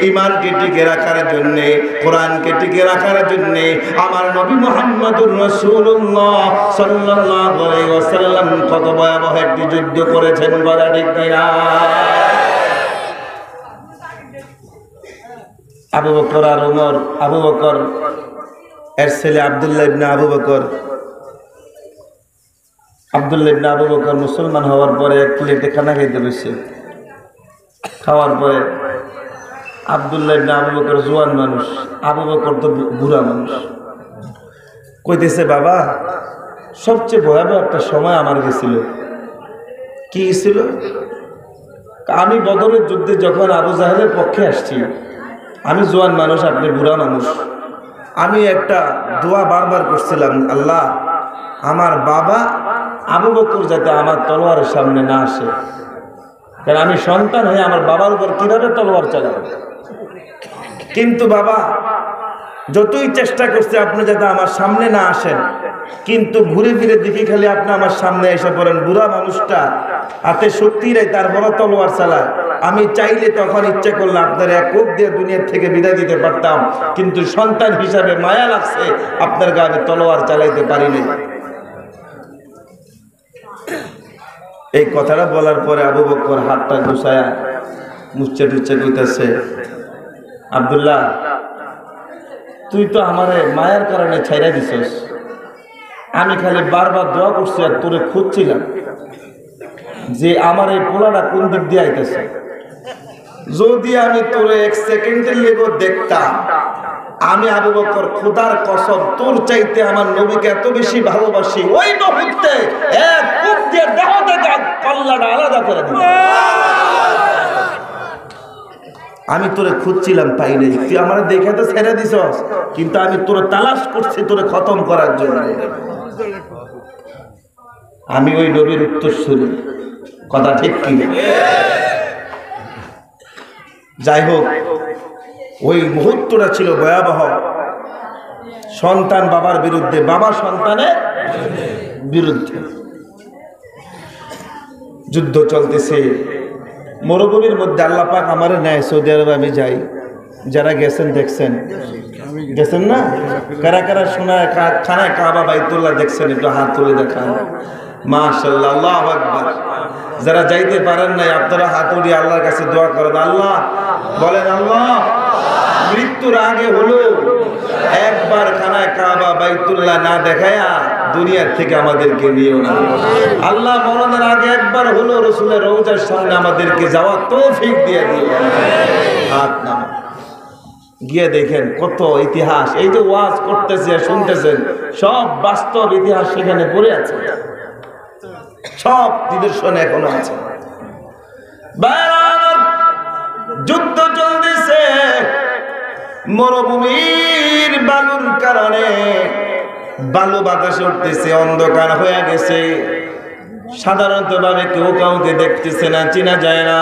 ঈমানকে টিকে রাখার জন্য, কোরআনকে টিকে রাখার জন্য আমার নবী মুহাম্মদুর রাসূলুল্লাহ সাল্লাল্লাহু আলাইহি ওয়াসাল্লাম কত ভয়াবহ একটি যুদ্ধ করেছেন। বলা ঠিক কিনা? আবু বকর আর ওমর, আবু বকর এর ছেলে আব্দুল্লাহ ইবনে আবু বকর মুসলমান হওয়ার পরে এক প্লেটে খানা খাইতে বসে। খাওয়ার পরে আব্দুল্লাহ ইবনে আবু বকর জোয়ান মানুষ, আবু বকর তো বুড়া মানুষ। কইতেছে, বাবা, সবচেয়ে ভয়াবহ একটা সময় আমার গেছিল। কি ছিল? আমি বদরের যুদ্ধে যখন আবু জাহেলের পক্ষে আসছি, আমি জোয়ান মানুষ, আপনি বুড়া মানুষ। আমি একটা দোয়া বারবার করছিলাম, আল্লাহ, আমার বাবা আবু বকর যাতে আমার তলোয়ারের সামনে না আসে, কারণ আমি সন্তান হয়ে আমার বাবার উপর কিভাবে তলোয়ার চালাবো। কিন্তু বাবা, যতই চেষ্টা করছে আপনি যাতে আমার সামনে না আসেন, কিন্তু ঘুরে ফিরে দেখি খালি আপনি আমার সামনে এসে পড়েন। বুড়া মানুষটা হাতে শক্তি নেই, তারপরে তলোয়ার চালায়। আমি চাইলে তখন ইচ্ছা করলে আপনার এক কোপ দিয়ে দুনিয়ার থেকে বিদায় দিতে পারতাম, কিন্তু সন্তান হিসাবে মায়া লাগছে, আপনার গায়ে তলোয়ার চালাইতে পারিনি। এই কথাটা বলার পরে আবু বকর হাতটা গুছায়া মুচ্চা টুচ্চা কইতেছে, আব্দুল্লাহ, তুই তো আমারে মায়ার কারণে ছাইরা দিছস। আমি খালি বারবার দোয়া করছি আর তোরে খুঁজছিলাম যে আমার এই পোলাটা কোন দিক দিয়ে আইতেছে। যদি আমি তোরে এক সেকেন্ডের লেগো দেখতাম, আমি আবু বকর খোদার কসম তোর চাইতে আমার নবীকে এত বেশি ভালোবাসি, ওই মুহূর্তে এক কূপ দিয়ে দেহ থেকে কল্লাটা আলাদা করে দিই। আমি তোরে খুঁজছিলাম, পাই নাই। তুই আমার দেখে তো ছেড়ে দিছস, কিন্তু আমি তোরে তালাশ করছি তোরে খতম করার জন্য। আমি ওই নবীর উত্তরসূরি, কথা ঠিক কি? যাই হোক, ওই মুহূর্তটা ছিল ভয়াবহ। সন্তান বাবার বিরুদ্ধে, বাবা সন্তানের বিরুদ্ধে যুদ্ধ চলতেছে। মরুভূমির মধ্যে আল্লাহ পাক আমার নেয়, সৌদি আরবে আমি যাই, যারা গেছেন দেখছেন, গেছেন না? কারা কারা শোনায় খানায় কাবা বাইতুল্লাহ দেখছেন? একটু হাত তুলে দেখান। মাশাআল্লাহ, আল্লাহু আকবার। যারা যাইতে পারেন নাই, আপনারা হাত উঠিয়ে আল্লাহর কাছে দোয়া করেন। আল্লাহ বলেন, আল্লাহ, মৃত্যুর আগে হলো একবার খানায় কাবা বাইতুল্লাহ না দেখায়া দুনিয়ার থেকে আমাদেরকে নিও না। আল্লাহ মরণের আগে একবার হলো রাসূলের রওজার সামনে আমাদেরকে যাওয়ার তৌফিক দিয়ে দিও। হাত নামা, গিয়ে দেখেন কত ইতিহাস। এই যে ওয়াজ করতেছে, শুনতেছেন, সব বাস্তব ইতিহাস সেখানে পড়ে আছে, সব নিদর্শন এখনো আছে। যুদ্ধ চলতেছে, মরুভূমির বালুর কারণে বালু বাতাসে উঠতেছে, অন্ধকার হয়ে গেছে। সাধারণত ভাবে কেউ কাউকে দেখতেছে না, চেনা যায় না।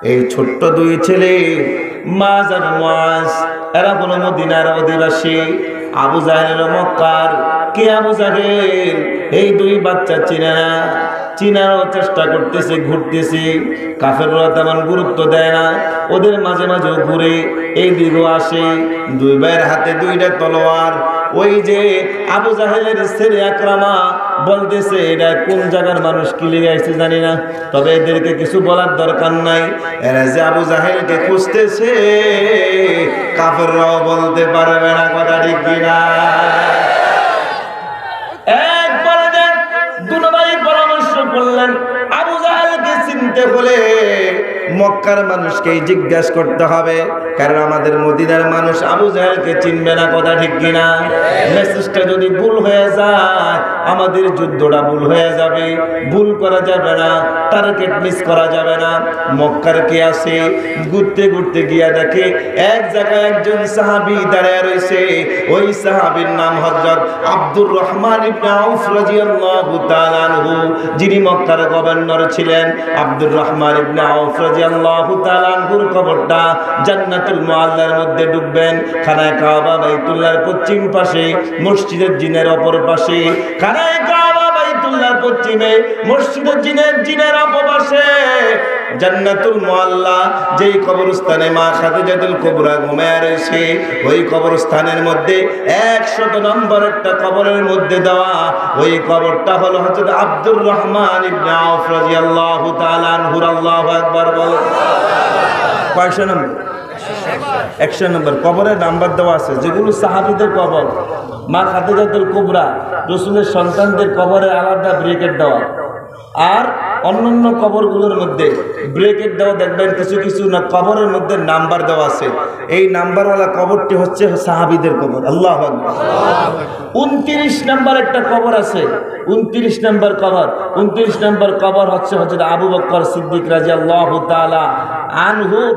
এই ছোট্ট দুই ছেলে মাজ আর মুআজ এরা হলো মদিনার অধিবাসী, আবু জাহেল মক্কার। কে আবু জাহেল? এই দুই বাচ্চা চিনে না, চিনারও চেষ্টা করতেছে, ঘুরতেছে। কাফেররা তেমন গুরুত্ব দেয় না, ওদের মাঝে মাঝে ঘুরে এই দিকেও আসে। দুই ভাইয়ের হাতে দুইটা তলোয়ার। ওই যে আবু জাহেলের ছেলে আকরামা বলতেছে এটা কোন জায়গার মানুষ, কি লেগে আসছে জানি না, তবে এদেরকে কিছু বলার দরকার নাই। এরা যে আবু জাহেলকে খুঁজতেছে কাফেররাও বলতে পারবে না, কথা ঠিক কিনা? একবার দুনো ভাই পরামর্শ করলেন, আবু জাহেলকে চিনতে হলে মক্কার মানুষকে জিজ্ঞাসা করতে হবে, কারণ আমাদের মদিনার মানুষ আবু জাহেলকে চিনবে না, কথা ঠিক কিনা? মেসেজটা যদি ভুল হয়ে যায় আমাদের যুদ্ধটা ভুল হয়ে যাবে, ভুল করা যাবে না, টার্গেট মিস করা যাবে না। মক্কার কে আছে? ঘুরতে ঘুরতে গিয়া দেখে এক জায়গায় একজন সাহাবী দাঁড়ায় রয়েছে। ওই সাহাবীর নাম হযরত আব্দুর রহমান ইবনে আউফ রাদিয়াল্লাহু তাআলা আনহু, যিনি মক্কার গভর্নর ছিলেন। আব্দুর রহমান ইবনে আউফ রাদিয়াল্লাহু তাআলা আনহুর কবরটা জান্নাতুল মুআল্লার মধ্যে ঢুকবেন। খানায়ে কাবা বাইতুল্লাহর পশ্চিম পাশে, মসজিদের জিনের অপর পাশে। খানায়ে কাবা বাইতুল্লাহর পশ্চিমে, মসজিদের জিনের অপর পাশে জান্নাতুল মুআল্লা, যেই কবরস্থানে মা খাদিজাতুল কুবরা ঘুমায় রয়েছে, ওই কবরস্থানের মধ্যে 100 নম্বর একটা কবরের মধ্যে দেওয়া ওই কবরটা হলো হযরত আব্দুর রহমান ইবনে আউফ রাদিয়াল্লাহু তাআলা আনহু। আল্লাহু আকবার বলেন। কয়শো নম্বর? 100 নম্বর কবরের নাম্বার দেওয়া আছে, যেগুলো সাহাবীদের কবর, মা খাদিজাতুল কুবরা রাসূলের সন্তানদের কবরে আলাদা ব্রেকেট দেওয়া, আর অন্যান্য কবরগুলোর মধ্যে ব্রেকেট দেওয়া দেখবেন কিছু কিছু না কবরের মধ্যে নাম্বার দেওয়া আছে। এই নাম্বারওয়ালা কবরটি হচ্ছে সাহাবীদের কবর। আল্লাহু আকবার। 29 নম্বর একটা কবর আছে, 29 নম্বর কবর। 29 নম্বর কবর হচ্ছে হযরত আবু বকর সিদ্দিক রাদিয়াল্লাহু তাআলা আনহুর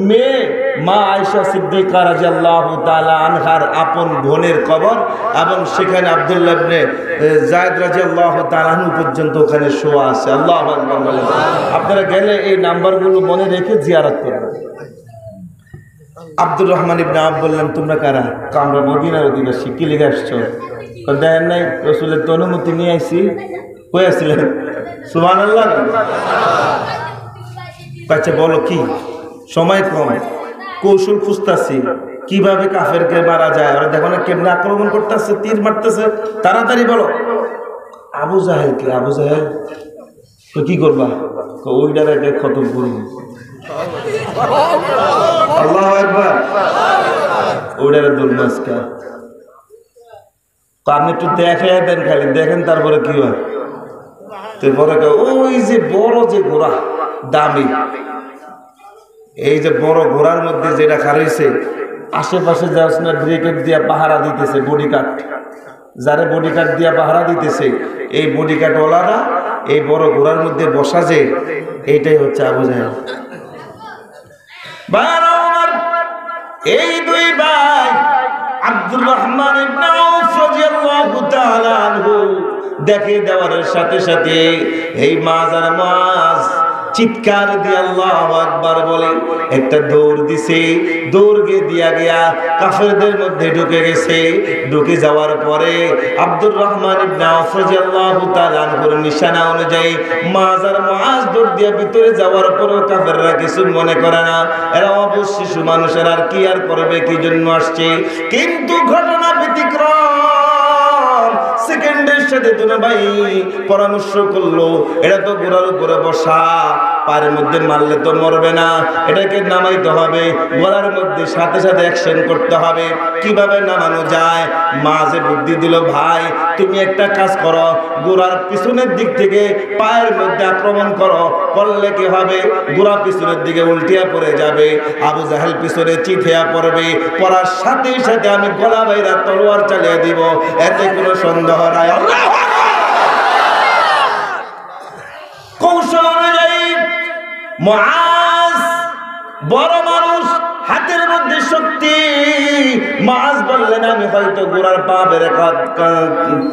মেয়ে মা আয়েশা সিদ্দিকা রাদিয়াল্লাহু তাআলা আনহার আপন বোনের কবর, এবং সেখানে আব্দুল্লাহ ইবনে যায়েদ রাদিয়াল্লাহু তাআলা আনহু পর্যন্ত ওখানে শোয়া আছে। আল্লাহু আকবার বলেন। আপনারা গেলে এই নাম্বারগুলো মনে রেখে জিয়ারত করবেন। আব্দুর রহমান ইবনে আউফ বললেন, তোমরা কারা? আমরা মদিনার অধিবাসী। কি লিখে আসছো? দেখেন নাই রাসূলের তো অনুমতি নিয়ে আইছি। কই আসছিলেন? সুবহানাল্লাহ। আচ্ছা বলো কি, সময় কম, কৌশল খুঁজতেছি কিভাবে কাফেরকে মারা যায়। ওরা দেখো না কেমনে আক্রমণ করতেছে, তীর মারতেছে, তাড়াতাড়ি বলো। আবু জাহেল কে? আবু জাহেল তো কি করবা? ওইটার আগে খতম করব। আল্লাহু আকবার। ওইটার দুর্মাসকা আপনি একটু দেখে দেন, খালি দেখেন, তারপরে কি হয়। ওই যে বড় যে ঘোড়া, দামি, এই যে বড় ঘোড়ার মধ্যে যেটা খারাইছে, আশেপাশে যাস না ব্রিগেড দিয়া পাহারা দিতেছে, বডিগার্ড, যারা বডিগার্ড দিয়া পাহারা দিতেছে, এই বডিগার্ডওয়ালারা এই বড় ঘোড়ার মধ্যে বসা, যে এইটাই হচ্ছে আবু জাহেল। এই দুই ভাই আব্দুর রহমান ইবনে আউফ রাদিয়াল্লাহু তাআলা আনহু দেখে দেওয়ার সাথে সাথে এই মাজ আর মুআজ চিৎকার দিয়ে আল্লাহু আকবার বলে একটা দৌড় দিছে। দৌড় দিয়া গিয়া কাফেরদের মধ্যে ঢুকে গেছে। ঢুকে যাওয়ার পরে আব্দুর রহমান ইবনে আউফ রাদিয়াল্লাহু তাআলা আনহুর নিশানা অনুযায়ী মাজ আর মুআজ দৌড় দিয়া ভিতরে যাওয়ার পরেও কাফেররা কিছু মনে করে না। এরা অবশ্য শিশু মানুষের, আর কি আর করবে, কি জন্য আসছে। কিন্তু ঘটনা ব্যতিক্রম। সেকেন্ডের সাথে দুনো ভাই পরামর্শ করলো, এটা তো ঘোড়ার উপরে বসা, পায়ের মধ্যে মারলে তো মরবে না, এটাকে নামাইতে হবে, গলার মধ্যে সাথে সাথে অ্যাকশন করতে হবে। কিভাবে নামানো যায়? মাঝে বুদ্ধি দিল, ভাই তুমি একটা কাজ করো, ঘোড়ার পিছনের দিক থেকে পায়ের মধ্যে আক্রমণ করো, করলে কি হবে? ঘোড়া পিছনের দিকে উল্টিয়া পড়ে যাবে, আবু জাহেল পিছনে চিঠিয়া পড়বে, পড়ার সাথে সাথে আমি গলা বাইরা তলোয়ার চালিয়ে দিব, এতে কোনো সন্দেহ নাই। কৌশল অনুযায়ী মুআজ বড় মানুষ, হাতের মধ্যে শক্তি। মাছ বললেন আমি হয়তো ঘোড়ার পা বেড়ে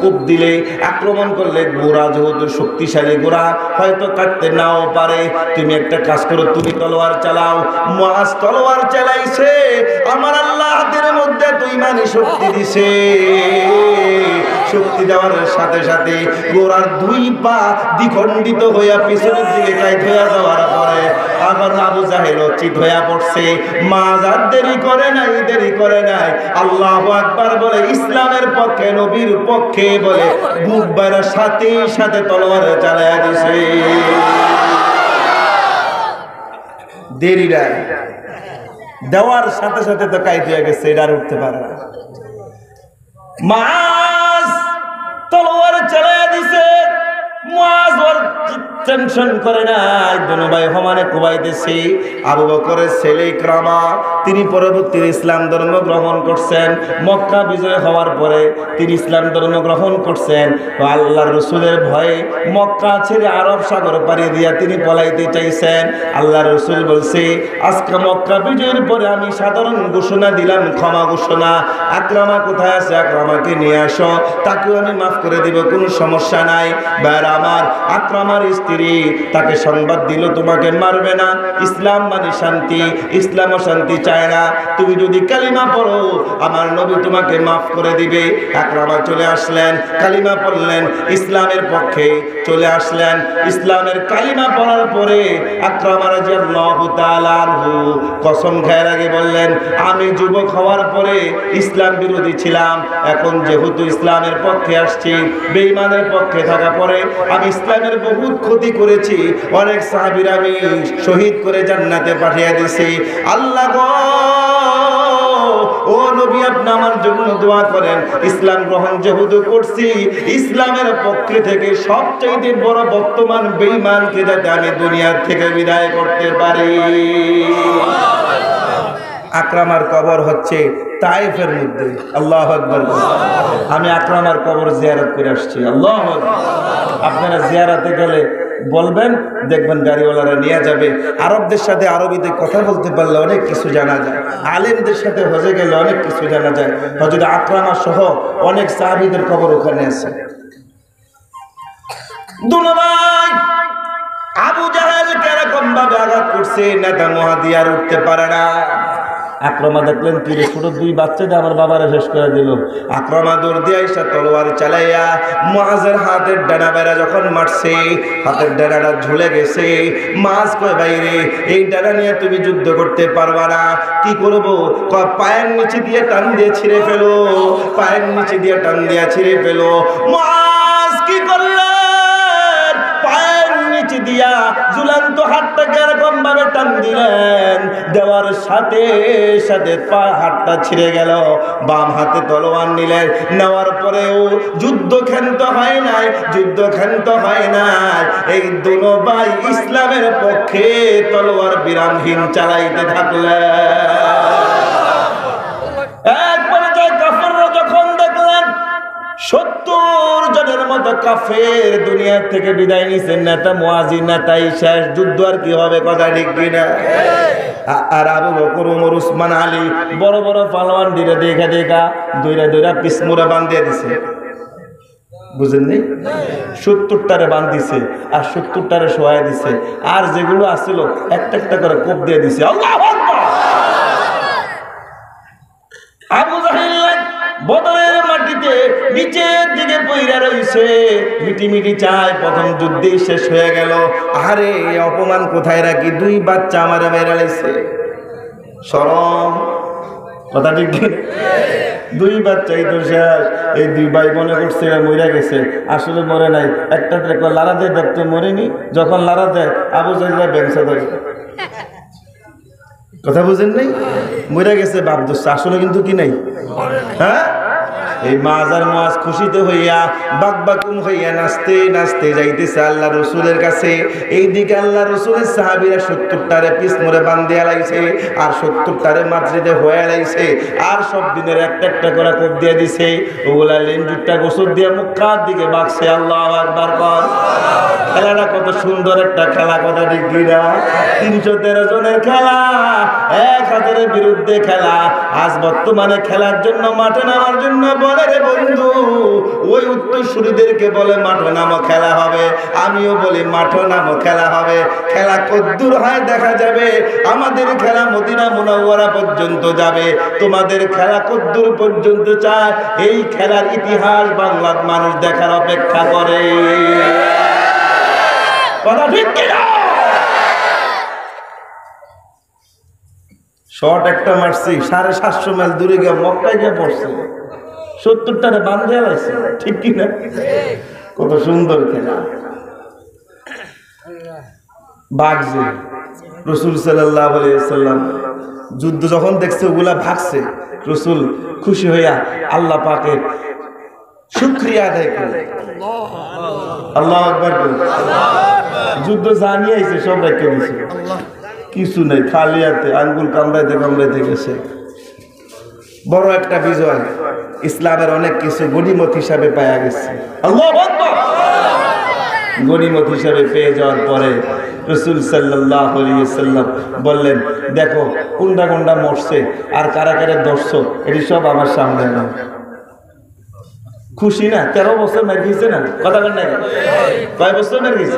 কূপ দিলে আক্রমণ করলে ঘোড়া যেহেতু শক্তিশালী ঘোড়া হয়তো কাটতে নাও পারে, তুমি একটা কাজ করো, তুমি তলোয়ার চালাও। মাছ তলোয়ার চালাইছে, আমার আল্লাহ হাতের মধ্যে তুই মানে শক্তি দিছে। শক্তি দেওয়ার সাথে সাথে ঘোড়ার দুই পা দ্বিখণ্ডিত হইয়া পিছনের দিকে কাইট হইয়া যাওয়ার পরে আবার আবু জাহেল চিত হইয়া পড়ছে। মাছ আর দেরি করে নাই, আল্লাহু আকবার বলে ইসলামের পক্ষে, নবীর পক্ষে বলে বুক বাইরার সাথে সাথে তলোয়ার চালাইয়া দিছে। দেরি নাই, দেওয়ার সাথে সাথে তো কাইট হয়ে গেছে, এটা আর উঠতে পারে না। মাছ তলোয়ার চালাইয়া দিছে, মাছ ওর টেনশন করে নাই, দুনো ভাই সমানে কুবাইতেছি। আবু বকরের ছেলে ইকরামা তিনি পরবর্তীতে ইসলাম ধর্ম গ্রহণ করছেন। মক্কা বিজয় হওয়ার পরে তিনি ইসলাম ধর্ম গ্রহণ করছেন। আল্লাহর রাসূলের ভয়ে মক্কা ছেড়ে আরব সাগর পাড়ি দিয়া তিনি পলাইতে চাইছেন। আল্লাহর রাসূল বলছে আজকে মক্কা বিজয়ের পরে আমি সাধারণ ঘোষণা দিলাম, ক্ষমা ঘোষণা। আকরামা কোথায় আছে? আকরামাকে নিয়ে আসো, তাকেও আমি মাফ করে দিব, কোনো সমস্যা নাই। ভাইরা আমার, আকরামার স্ত্রী তাকে সংবাদ দিল তোমাকে মারবে না, ইসলাম মানে শান্তি, ইসলামও শান্তি চায় না, তুমি যদি কালিমা পড়ো আমার নবী তোমাকে মাফ করে দিবে। আকরামা চলে আসলেন, কালিমা পড়লেন, ইসলামের পক্ষে চলে আসলেন। ইসলামের কালিমা পড়ার পরে আকরামা রাদিয়াল্লাহু তাআলা আনহু কসম খাওয়ার আগে বললেন আমি যুবক হওয়ার পরে ইসলাম বিরোধী ছিলাম, এখন যেহেতু ইসলামের পক্ষে আসছি, বেঈমানের পক্ষে থাকা পরে আমি ইসলামের বহুত ক্ষতি করেছি, অনেক সাহাবীর আমি শহীদ করে জান্নাতে পাঠিয়ে দিয়েছি। আল্লাহ গো, ও নবী আপনি আমার জন্য দোয়া করেন, ইসলাম গ্রহণ যেহেতু করছি, ইসলামের পক্ষে থেকে সবচেয়ে বড় বর্তমান বেঈমানকে যাতে আমি দুনিয়ার থেকে বিদায় করতে পারি। আকরামার কবর হচ্ছে তায়েফের মধ্যে। আল্লাহু আকবার। আমি আকরামার কবর জিয়ারত করে আসছি। আল্লাহু আকবার। আপনারা জিয়ারতে গেলে বলবেন, দেখবেন গাড়িওয়ালারা নিয়ে যাবে। আরবদের সাথে আরবিতে কথা বলতে পারলে অনেক কিছু জানা যায়, আলেমদের সাথে হজে গেলে অনেক কিছু জানা যায়। হযরত আকরামা সহ অনেক সাহাবীদের কবর ওখানে আছে। দুলাভাই আবু জাহেল কেরকম ভাবে আঘাত করছে, নেতা মহাদিয়ার উঠতে পারে না। আকরামা দেখলেন কি রে, ছোট দুই বাচ্চাদের আমার বাবারা শেষ করে দিল। আকরামা দৌড় দিয়ে আইসা তলোয়ার চালাইয়া মুআজের হাতের ডানা বাইরা যখন মারছে, হাতের ডানাটা ঝুলে গেছে। মাছ কয় বাইরে এই ডানা নিয়ে তুমি যুদ্ধ করতে পারবা না, কি করবো? পায়ের নিচে দিয়ে টান দিয়ে ছিঁড়ে ফেলো, পায়ের নিচে দিয়ে টান দিয়ে ছিঁড়ে ফেলো। মাছ কি করলেন? পায়ের নিচে দিয়া ঝুলন্ত হাতটাকে এরকম ভাবে টান দিলেন, দেওয়ার সাথে সাথে পা হাতটা ছিঁড়ে গেল। বাম হাতে তলোয়ার নিলেন, নেওয়ার পরেও যুদ্ধ ক্ষান্ত হয় নাই, যুদ্ধ ক্ষান্ত হয় নাই। এই দুনো ভাই ইসলামের পক্ষে তলোয়ার বিরামহীন চালাইতে থাকলেন। একবারে যায় কাফেররা যখন দেখলেন 70 জনের মতো কাফের দুনিয়া থেকে বিদায় নিছেন, নেতা মুয়াজি নেতাই শেষ, যুদ্ধ আর কি হবে? কথা ঠিক কিনা? আর আবু বকর, ওমর, উসমান, আলী বড় বড় পালোয়ান দিলে দেখা দেখা দইরা দইরা পিসমুরা বান্ধিয়ে দিছে। বুঝেননি? 70টারে বান্ধিছে আর 70টারে শোয়া দিছে, আর যেগুলো আসছিল একটা একটা করে কোপ দিয়ে দিছে। আল্লাহু আকবার। আবু জাহেল বদরের মাটিতে নিচের দিকে পইরা রইছে, মিটি মিটি চায়। প্রথম যুদ্ধে শেষ হয়ে গেল। আরে অপমান কোথায় রাখি, দুই বাচ্চা আমারে মেরে লাইছে। শরম, কথা ঠিক কি? দুই বাচ্চাই তো শেষ। এই দুই ভাই মনে করছে মরে গেছে, আসলে মরে নাই। একটা ট্রেক লারা দেয়, দেখতো মরেনি। যখন লারা দেয় আবু জাহেল ব্যবসা ধরে। কথা বুঝেন নাই? মরে গেছে বাপ দোস্ত, আসলে কিন্তু কি নাই। হ্যাঁ, এই মাছ আর মাছ খুশিতে হইয়া বাকবাকুম হইয়া নাচতে নাচতে যাইতেছে আল্লাহ রসুলের কাছে। এইদিকে আল্লাহ রসুলের সাহাবীরা 70টারে পিস মোড়ে বান্ধিয়া লাইছে, আর 70টারে মাতৃতে হয়ে লাইছে, আর সব দিনের একটা একটা করে কোপ দিয়ে দিছে। ওগুলা লেঞ্জুরটা গোসল দিয়ে মুখ কার দিকে বাকছে। আল্লাহু আকবার কর। খেলাটা কত সুন্দর একটা খেলা, কথা ঠিক কিনা? 313 জনের খেলা, 1000-এর বিরুদ্ধে খেলা। আজ বর্তমানে খেলার জন্য মাঠে নামার জন্য বলে রে বন্ধু, ওই উত্তরসূরিদেরকে বলে মাঠে নামো খেলা হবে, আমিও বলি মাঠে নামো খেলা হবে। খেলা কদ্দূর হয় দেখা যাবে, আমাদের খেলা মদিনা মুনাওয়ারা পর্যন্ত যাবে, তোমাদের খেলা কদ্দূর পর্যন্ত চায়, এই খেলার ইতিহাস বাংলার মানুষ দেখার অপেক্ষা করে। কথা ঠিক কিনা? শর্ট একটা মারছি 750 মাইল দূরে গিয়ে মক্কায় গিয়ে পড়ছে, 70টারে বান্ধে আছে, ঠিক কিনা? কত সুন্দর খেলা। ভাগছে রাসূল সাল্লাল্লাহু আলাইহি ওয়াসাল্লাম যুদ্ধ যখন দেখছে ওগুলা ভাগছে, রাসূল খুশি হইয়া আল্লাহ পাকের শুকরিয়া আদায় করে আল্লাহু আকবার বলে যুদ্ধ জানিয়ে আইছে, সব রেখে দিয়েছে, কিছু নেই, খালি হাতে আঙ্গুল কামড়াইতে কামড়াইতে গেছে। বড় একটা বিজয়, ইসলামের অনেক কিছু গনিমত হিসাবে পাওয়া গেছে। আল্লাহু আকবার। গনিমত হিসাবে পেয়ে যাওয়ার পরে রাসূল সাল্লাল্লাহু আলাইহি ওয়াসাল্লাম বললেন, দেখো কোনটা কোনটা মরছে আর কারা কারা ধরছো, এটি সব আমার সামনে নাও। খুশি না? 13 বছর মেরে গেছে না, কথা বলেন না? কয় বছর মেরে গেছে?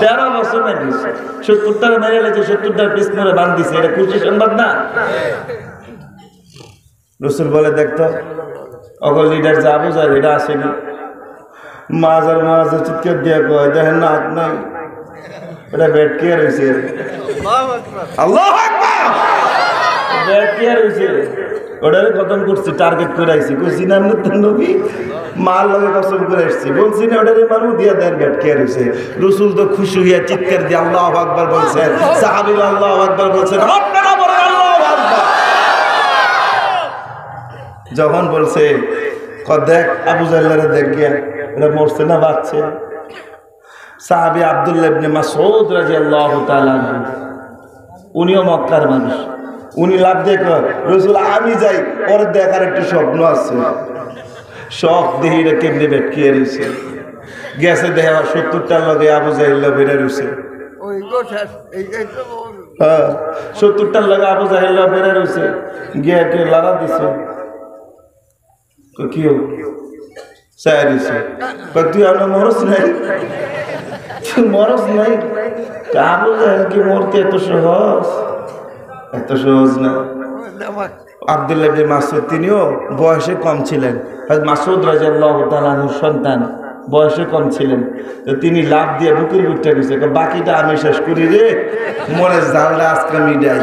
13 বছর মেরে গেছে। 70টা মেরে গেছে, 70টার পিস মেরে বাঁধ দিছে, এটা খুশি সংবাদ না? রাসূল বলে, দেখতো অগল লিডার যা আবু জাহেল এটা আসেনি। মাজার মাজার চিৎকার দিয়ে কয়, দেখেন না হাত নাই, এটা ব্যাট কে রয়েছে। আল্লাহু আকবার। ব্যাট কে রয়েছে, ওটারে খতম করছি, টার্গেট করে আইছি, কইছি না নবী মাল লগে কসম করে আসছি, বলছি না ওটারে মারু দিয়া দেন ব্যাট কে রয়েছে। রাসূল তো খুশি হইয়া চিৎকার দিয়ে আল্লাহু আকবার বলছেন, সাহাবীরা আল্লাহু আকবার বলছেন, আপনারা বলেন আল্লাহু আকবার। যখন বলছে দেখ আবু জাহেলের দেখ গিয়া এটা মরছে না বাঁচছে, সাহাবী আব্দুল্লাহ ইবনে মাসউদ রাদিয়াল্লাহু তাআলা উনিও মক্কার মানুষ, উনি লাভ দিয়ে কয়, রাসূল আমি যাই, ওর দেখার একটু স্বপ্ন আছে। শখ দেহি রে কেমনে বেটকিয়ে রয়েছে, গেছে দেহে 70টার লগে আবু জাহেল বেড়ে রয়েছে, 70টার লগে আবু জাহেল বেড়ে রয়েছে, গিয়ে কে লাড়া দিছে, কি তুই আমরা মরস নাই, মরস নাই। আবু জাহেল কি মরতে এত সহজ? এত সহজ না। আব্দুল্লাহ ইবনে মাসউদ তিনিও বয়সে কম ছিলেন, মাসউদ রাদিয়াল্লাহু তাআলা আনহুর সন্তান, বয়সে কম ছিলেন, তো তিনি লাভ দিয়ে বুকের উঠতে গেছে, বাকিটা আমি শেষ করি রে, মনে জালটা আজকে মিডাই।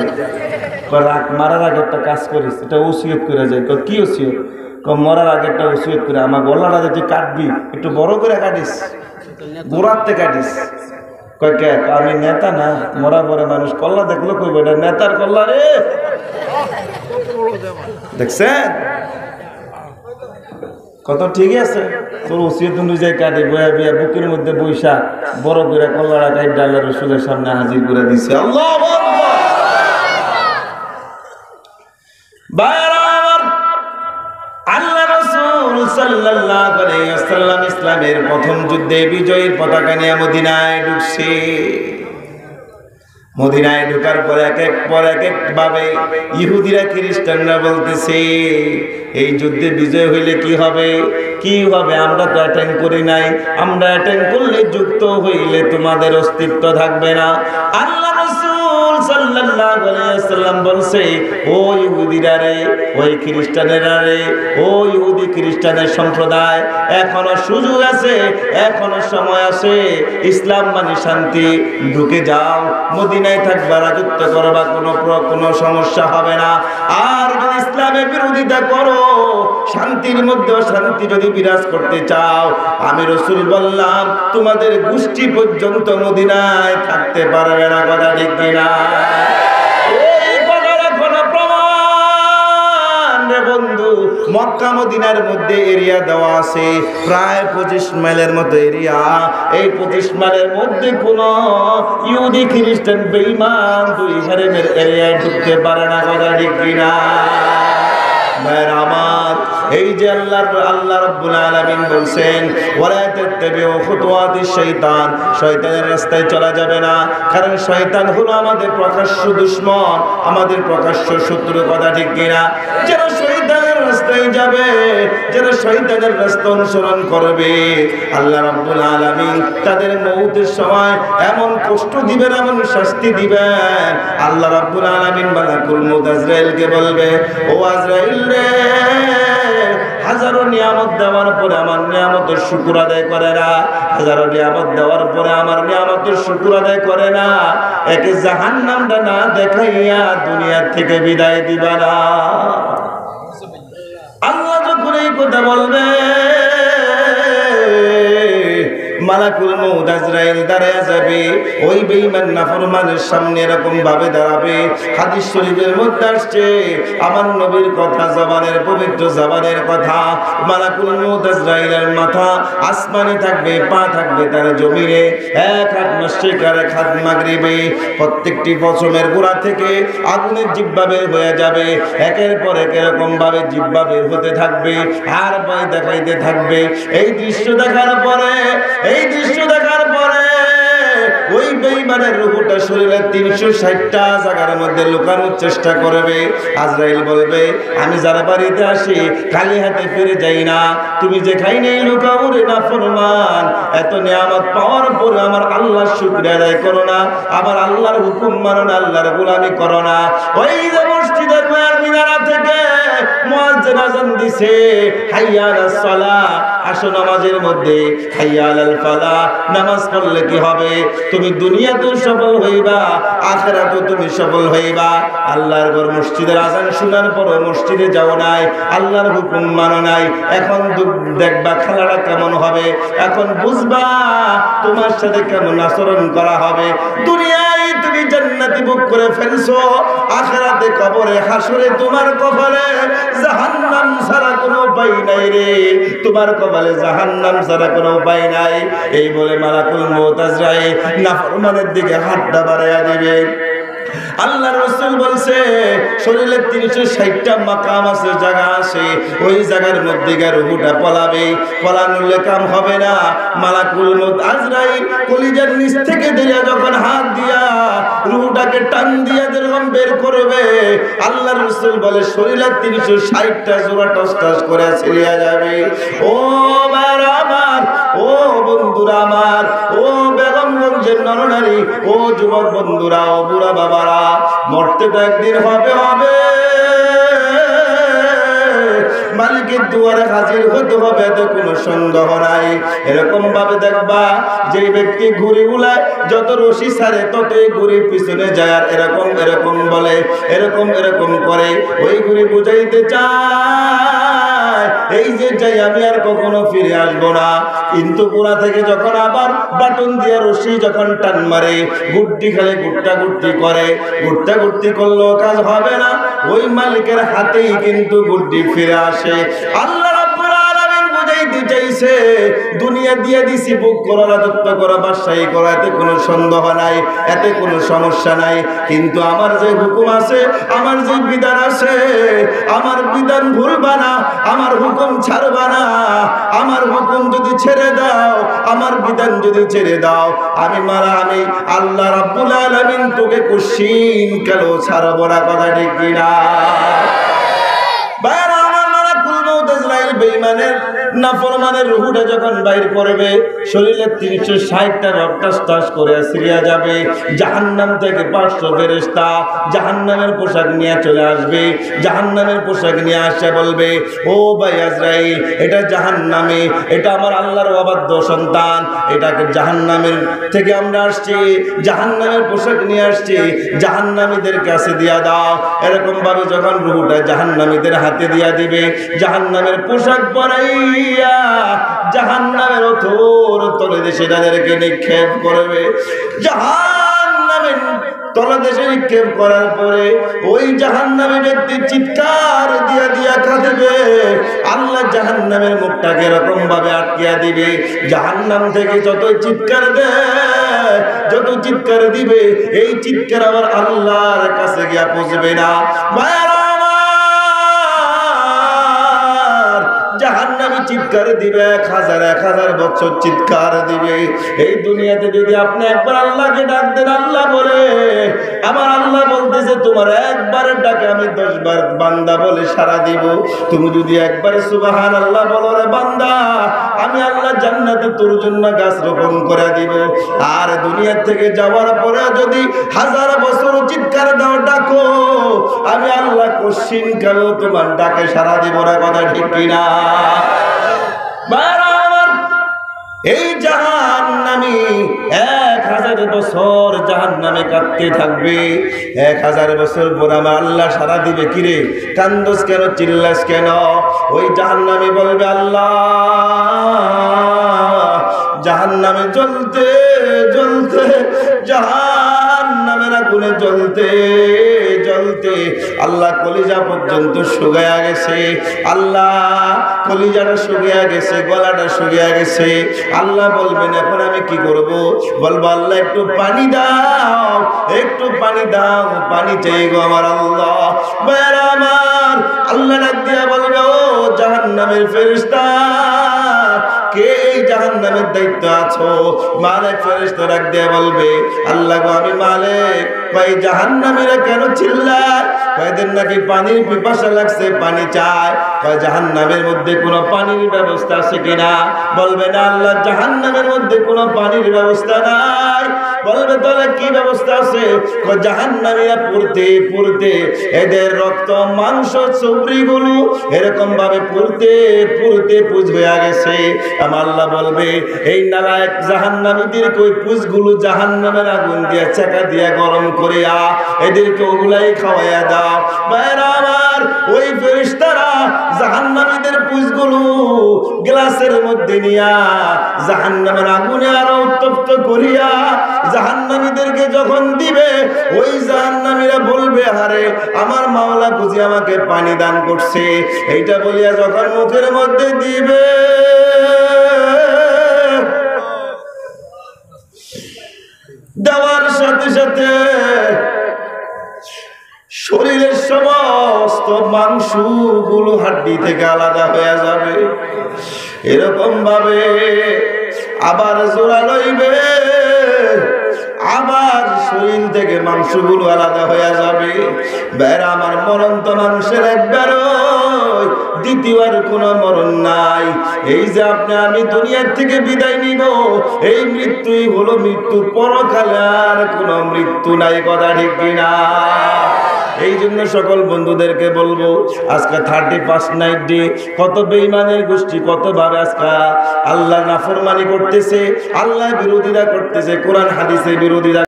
রাগ মারার আগে একটা কাজ করিস, এটা ওসিয়ত করে যায়। কি ওসিয়ত? মরার আগে একটা ওসিয়ত করে, আমার গলাটা যে তুই কাটবি একটু বড় করে কাটিস, গোড়াতে কাটিস। কয় আমি নেতা না, মরা পরে মানুষ কল্লা দেখলো কইব এটা নেতার কল্লা রে, দেখছেন কত ঠিক আছে। তোর ওসিয়ত অনুযায়ী কাটি, বয়া বিয়া বুকের মধ্যে বৈশা বড় করে কল্লাটা কাট ডালের রসুলের সামনে হাজির করে দিছে। আল্লাহু আকবার। আল্লাহ রাসূল সাল্লাল্লাহু আলাইহি ওয়াসাল্লাম ইসলামের প্রথম যুদ্ধে বিজয়ীর পতাকা নিয়ে মদিনায় ঢুকছে। মদিনায় ঢোকার পর এক এক ভাবে ইহুদিরা খ্রিস্টানরা বলতেছে, এই যুদ্ধে বিজয় হইলে কি হবে, কি হবে? আমরা তো অ্যাটেন্ড করি নাই, আমরা অ্যাটেন্ড করলে যুক্ত হইলে তোমাদের অস্তিত্ব থাকবে না। আল্লাহ রাসূল সাল্লাল্লাহু আলাইহি ওয়াসাল্লাম বলছে, ও ইহুদিরা রে, ওই খ্রিস্টানেরা রে, ও ইহুদি খ্রিস্টানের সম্প্রদায়, এখনো সুযোগ আছে, এখনো সময় আছে, ইসলাম মানে শান্তি, ঢুকে যাও, মদিনায় থাকবা, রাজত্ব করবা, কোনো সমস্যা হবে না। আর যদি ইসলামের বিরোধিতা করো, শান্তির মধ্যে শান্তি যদি বিরাজ করতে চাও, আমি রাসূল বললাম তোমাদের গোষ্ঠী পর্যন্ত মদিনায় থাকতে পারবে না। কথা ঠিক কিনা? এই কথার কোনো প্রমাণ রে বন্ধু, মক্কা মদিনার মধ্যে এরিয়া দেওয়া আছে প্রায় 25 মাইলের মতো এরিয়া। এই 25 মাইলের মধ্যে কোন ইহুদি খ্রিস্টান বেঈমান দুই হারেমের এরিয়ায় ঢুকতে পারে না। কথা ঠিক কিনা? ভাইরা আমার, এই যে আল্লাহ রাব্বুল আলামিন বলছেন ওয়ালা তাত্তাবিউ খুতুওয়াতিশ শাইতান, শয়তানের রাস্তায় চলা যাবে না, কারণ শয়তান হলো আমাদের প্রকাশ্য দুশমন, আমাদের প্রকাশ্য শত্রু। কথা ঠিক কিনা? যারা শয়তানের রাস্তায় যাবে, যারা শয়তানের রাস্তা অনুসরণ করবে, আল্লাহ রাব্বুল আলামিন তাদের মউতের সময় এমন কষ্ট দিবেন, এমন শাস্তি দিবেন। আল্লাহ রাব্বুল আলামিন মালাকুল মউত আজরাইলকে বলবে, ও আজরাইল রে, হাজারো নিয়ামত দেওয়ার পরে আমার নিয়ামতের শুকর আদায় করে না, হাজারো নিয়ামত দেওয়ার পরে আমার নিয়ামতের শুকর আদায় করে না, একে জাহান্নামটা না দেখাইয়া দুনিয়া থেকে বিদায় দিবা না। আল্লাহ যখন এই কথা বলবে, মালাকুল মউত আজরাইল দাঁড়ায় যাবে, ওই বেঈমান নাফরমানের সামনে এরকম ভাবে দাঁড়াবে। হাদিস শরীফের মধ্যে আসছে, আমার নবীর কথা, জবানের পবিত্র জবানের কথা, মালাকুল মউত আজরাইলের মাথা আসমানে থাকবে, পা থাকবে তার জমিনে, এক হাত মাশরিক আর এক হাত মাগরিবে। প্রত্যেকটি পশমের গোড়া থেকে আগুনের জিহ্বা বের হয়ে যাবে, একের পর এক এরকম ভাবে জিহ্বা বের হতে থাকবে, আর ভয় দেখাইতে থাকবে। এই দৃশ্য দেখার পরে ওই বেঈমানের রূহটা শরীরের 360টা জায়গার মধ্যে লুকানোর চেষ্টা করবে। আজরাইল বলবে, আমি যারা বাড়িতে আসি খালি হাতে ফিরে যাই না, তুমি যে খাই নেই লুকাও রে নাফরমান, এত নিয়ামত পাওয়ার পরে আমার আল্লাহর শুকরিয়া আদায় করো না, আমার আল্লাহর হুকুম মানো না, আল্লাহর গোলামি করো না। ওই যে মসজিদের মিনারা থেকে মুয়াজ্জিন আযান দিছে, হাইয়া আলাস সালাহ, আসো নামাজের মধ্যে, হাইয়া আলাল ফালাহ, নামাজ পড়লে কি হবে? তুমি দুনিয়াতেও সফল হইবা, আখিরাতেও তুমি সফল হইবা। আল্লাহর ঘর মসজিদের আযান শোনার পর মসজিদে যাও নাই, আল্লাহর হুকুম মানো নাই, এখন দেখবা খেলাটা কেমন হবে, এখন বুঝবা তোমার সাথে কেমন আচরণ করা হবে। দুনিয়ায় তুমি জান্নাতি বুক করে ফেলছো, আখিরাতে কবরে হাসরে তোমার কপালে জাহান্নাম ছাড়া কোনো উপায় নাই রে, তোমার কপালে জাহান্নাম ছাড়া কোনো উপায় নাই। এই বলে মালাকুল মউত আজরাইল নাফরমানের দিকে হাতটা বাড়াইয়া দিবে। আল্লাহ রাসূল বলছে, শরীরে 360টা মাকাম আছে, জায়গা আছে, ওই জায়গার মধ্যে গিয়ে রূহটা পলাবে, পলানোর কাম হবে না। মালাকুল মউত আজরাইল কলিজার নিচ থেকে দিয়া যখন হাত দিয়া রূহটাকে টান দিয়া যেরকম বের করবে, আল্লাহ রাসূল বলে শরীরে 360টা জোড়া টস টস করে ছিড়িয়া যাবে। ও বাবা আমার, ও বন্ধুরা আমার, ও বেগমগঞ্জের নরনারী, ও যুবক বন্ধুরা, ও বুড়া বাবারা, মরতে তো একদিন হবে। মালিকের দুয়ারে হাজির হতে হবে, এতে কোনো সন্দেহ নাই। এরকম ভাবে দেখবা, যে ব্যক্তি ঘুড়ি উলায়, যত রশি ছাড়ে ততই ঘুড়ির পিছনে যায়, আর এরকম বলে, এরকম করে ওই ঘুড়ি বুঝাইতে চায় এই যে যাই আমি আর কখনো ফিরে আসবো না। কিন্তু গোড়া থেকে যখন আবার বাটন দিয়ে রশি যখন টান মারে, গুড্ডি খেলে গুট্টি করে, গুট্টি করলেও কাজ হবে না, ওই মালিকের হাতেই কিন্তু গুড্ডি ফিরে আসে। আল্লাহ রাব্বুল আলামিন বুঝাইতে চাইছে, দুনিয়া দিয়ে দিছি, বুক করা, রাজত্ব করা, বাদশাহী করা, এতে কোনো সন্দেহ নাই, এতে কোনো সমস্যা নাই। কিন্তু আমার যে হুকুম আছে, আমার যে বিধান আছে, আমার বিধান ভুলবা না, আমার হুকুম ছাড়বা না। আমার হুকুম যদি ছেড়ে দাও, আমার বিধান যদি ছেড়ে দাও, আমি আল্লাহ রাব্বুল আলামিন তোকে কুশিন কেন ছাড়বো না। কথা ঠিক কিনা? বেঈমানের নাফরমানের রূহটা যখন বাইর করবে, শরীরে 360টা রক্তাস্তাস করে ছিড়িয়া যাবে। জাহান্নাম থেকে 500 ফেরেশতা জাহান্নামের পোশাক নিয়ে চলে আসবে। জাহান্নামের পোশাক নিয়ে আসে বলবে, ও ভাই আজরাইল, এটা জাহান্নামে, এটা আমার আল্লাহর অবাধ্য সন্তান, এটাকে জাহান্নামের থেকে আমরা আসছি, জাহান্নামের পোশাক নিয়ে আসছি, জাহান্নামীদের কাছে দিয়া দাও। এরকম ভাবে যখন রূহটা জাহান্নামীদের হাতে দিয়া দিবে, জাহান্নামের পোশাক পরাইয়া জাহান্নামের অথর তলদেশে তাদেরকে নিক্ষেপ করবে। জাহান্নামের তলদেশে নিক্ষেপ করার পরে ওই জাহান্নামী ব্যক্তি চিৎকার দিয়া কাঁদবে। আল্লাহ জাহান্নামের মুখটাকে এরকম ভাবে আটকিয়া দিবে, জাহান্নাম থেকে যত চিৎকার দিবে, এই চিৎকার আবার আল্লাহর কাছে গিয়া পৌঁছবে না। চিৎকার দিবে, 1000 বছর চিৎকার দিবে। এই দুনিয়াতে যদি আপনি একবার আল্লাহকে ডাক দেন, আল্লাহ বলে, আমার আল্লাহ বলতেছে তোমার একবারের ডাকে আমি 10 বার বান্দা বলে সাড়া দিব। তুমি যদি একবার সুবহানাল্লাহ বলো রে বান্দা, আমি আল্লাহ জান্নাতে তোর জন্য গাছ রোপণ করে দিব। আর দুনিয়া থেকে যাওয়ার পরে যদি 1000 বছর চিৎকার দাও, ডাকো, আমি আল্লাহ কশিন কালো তোমার ডাকে সাড়া দিব না। কথা ঠিক কিনা? এই জাহান্নামী 1000 বছর জাহান্নামে কাঁদতে থাকবে। 1000 বছর পর আমার আল্লাহ সাড়া দিবে, কিরে কান্দোস কেন, চিল্লাস কেন? ওই জাহান্নামী বলবে, আল্লাহ জাহান্নামে জ্বলতে জ্বলতে, জাহান্নামের আগুনে জ্বলতে জ্বলতে আল্লাহ কলিজা পর্যন্ত শুকিয়ে গেছে। আল্লাহ কলিজাটা শুকিয়ে গেছে, গলাটা শুকিয়ে গেছে। আল্লাহ বলবেন এখন আমি কি করব? বলবো আল্লাহ একটু পানি দাও, একটু পানি দাও, পানি চাই গো আমার আল্লাহ। ভাইরা আমার, আল্লাহ ডাক দিয়া বলবে, ও জাহান্নামের ফেরেশতা, কে এই জাহান্নামের দায়িত্ব আছো? মালিক ফেরেশতা ডাক দিয়া বলবে, আল্লাহ গো আমি মালিক। ভাই জাহান্নামীরা কেন চিল্লায়? কয়দিন নাকি পানির পিপাসা লাগছে, পানি চায়। কয় জাহান্নামের মধ্যে কোনো পানির ব্যবস্থা আছে কিনা? বলবে না আল্লাহ, জাহান্নামের মধ্যে কোনো পানির ব্যবস্থা নাই। বলবে তাহলে কি ব্যবস্থা আছে? কয় জাহান্নামীরা পুড়তে পুড়তে এদের রক্ত মাংস চুবড়িগুলো এরকম ভাবে পুড়তে পুড়তে পুজ হয়ে গেছে। আমার আল্লাহ বলবে, এই নালায়েক জাহান্নামীদের কই পুজগুলো জাহান্নামের আগুন দিয়ে চাকা দিয়ে গরম করিয়া এদেরকে ওগুলাই খাওয়াইয়া দাও। ভাইরা আমার, ওই ফেরেশতারা জাহান্নামীদের পুজগুলো গ্লাসের মধ্যে নিয়া জাহান্নামের আগুনে আরো উত্তপ্ত করিয়া জাহান্নামীদেরকে যখন দিবে, ওই জাহান্নামীরা বলবে, আরে আমার মাওলা বুঝি আমাকে পানি দান করছে। এইটা বলিয়া যখন মুখের মধ্যে দিবে, দেওয়ার সাথে সাথে শরীরের সমস্ত মাংসগুলো হাড্ডি থেকে আলাদা হয়ে যাবে। এরকম ভাবে আবার জোড়া লইবে, আবার শরীর থেকে মাংসগুলো আলাদা হয়ে যাবে। বেড়া আমার, মরণ তো মানুষের একবার, দ্বিতীয়বার কোনো মরণ নাই। এই যে আপনি আমি দুনিয়ার থেকে বিদায় নিব, এই মৃত্যুই হলো মৃত্যু, পরকালে আর কোনো মৃত্যু নাই। কথা ঠিক কিনা? এই জন্য সকল বন্ধুদেরকে বলবো, আজকে 31 নাইট ডে, কত বেঈমানের গোষ্ঠী কত ভাবে আজকে আল্লাহ নাফরমানি করতেছে, আল্লাহ বিরোধিতা করতেছে, কোরআন হাদিসের বিরোধিতা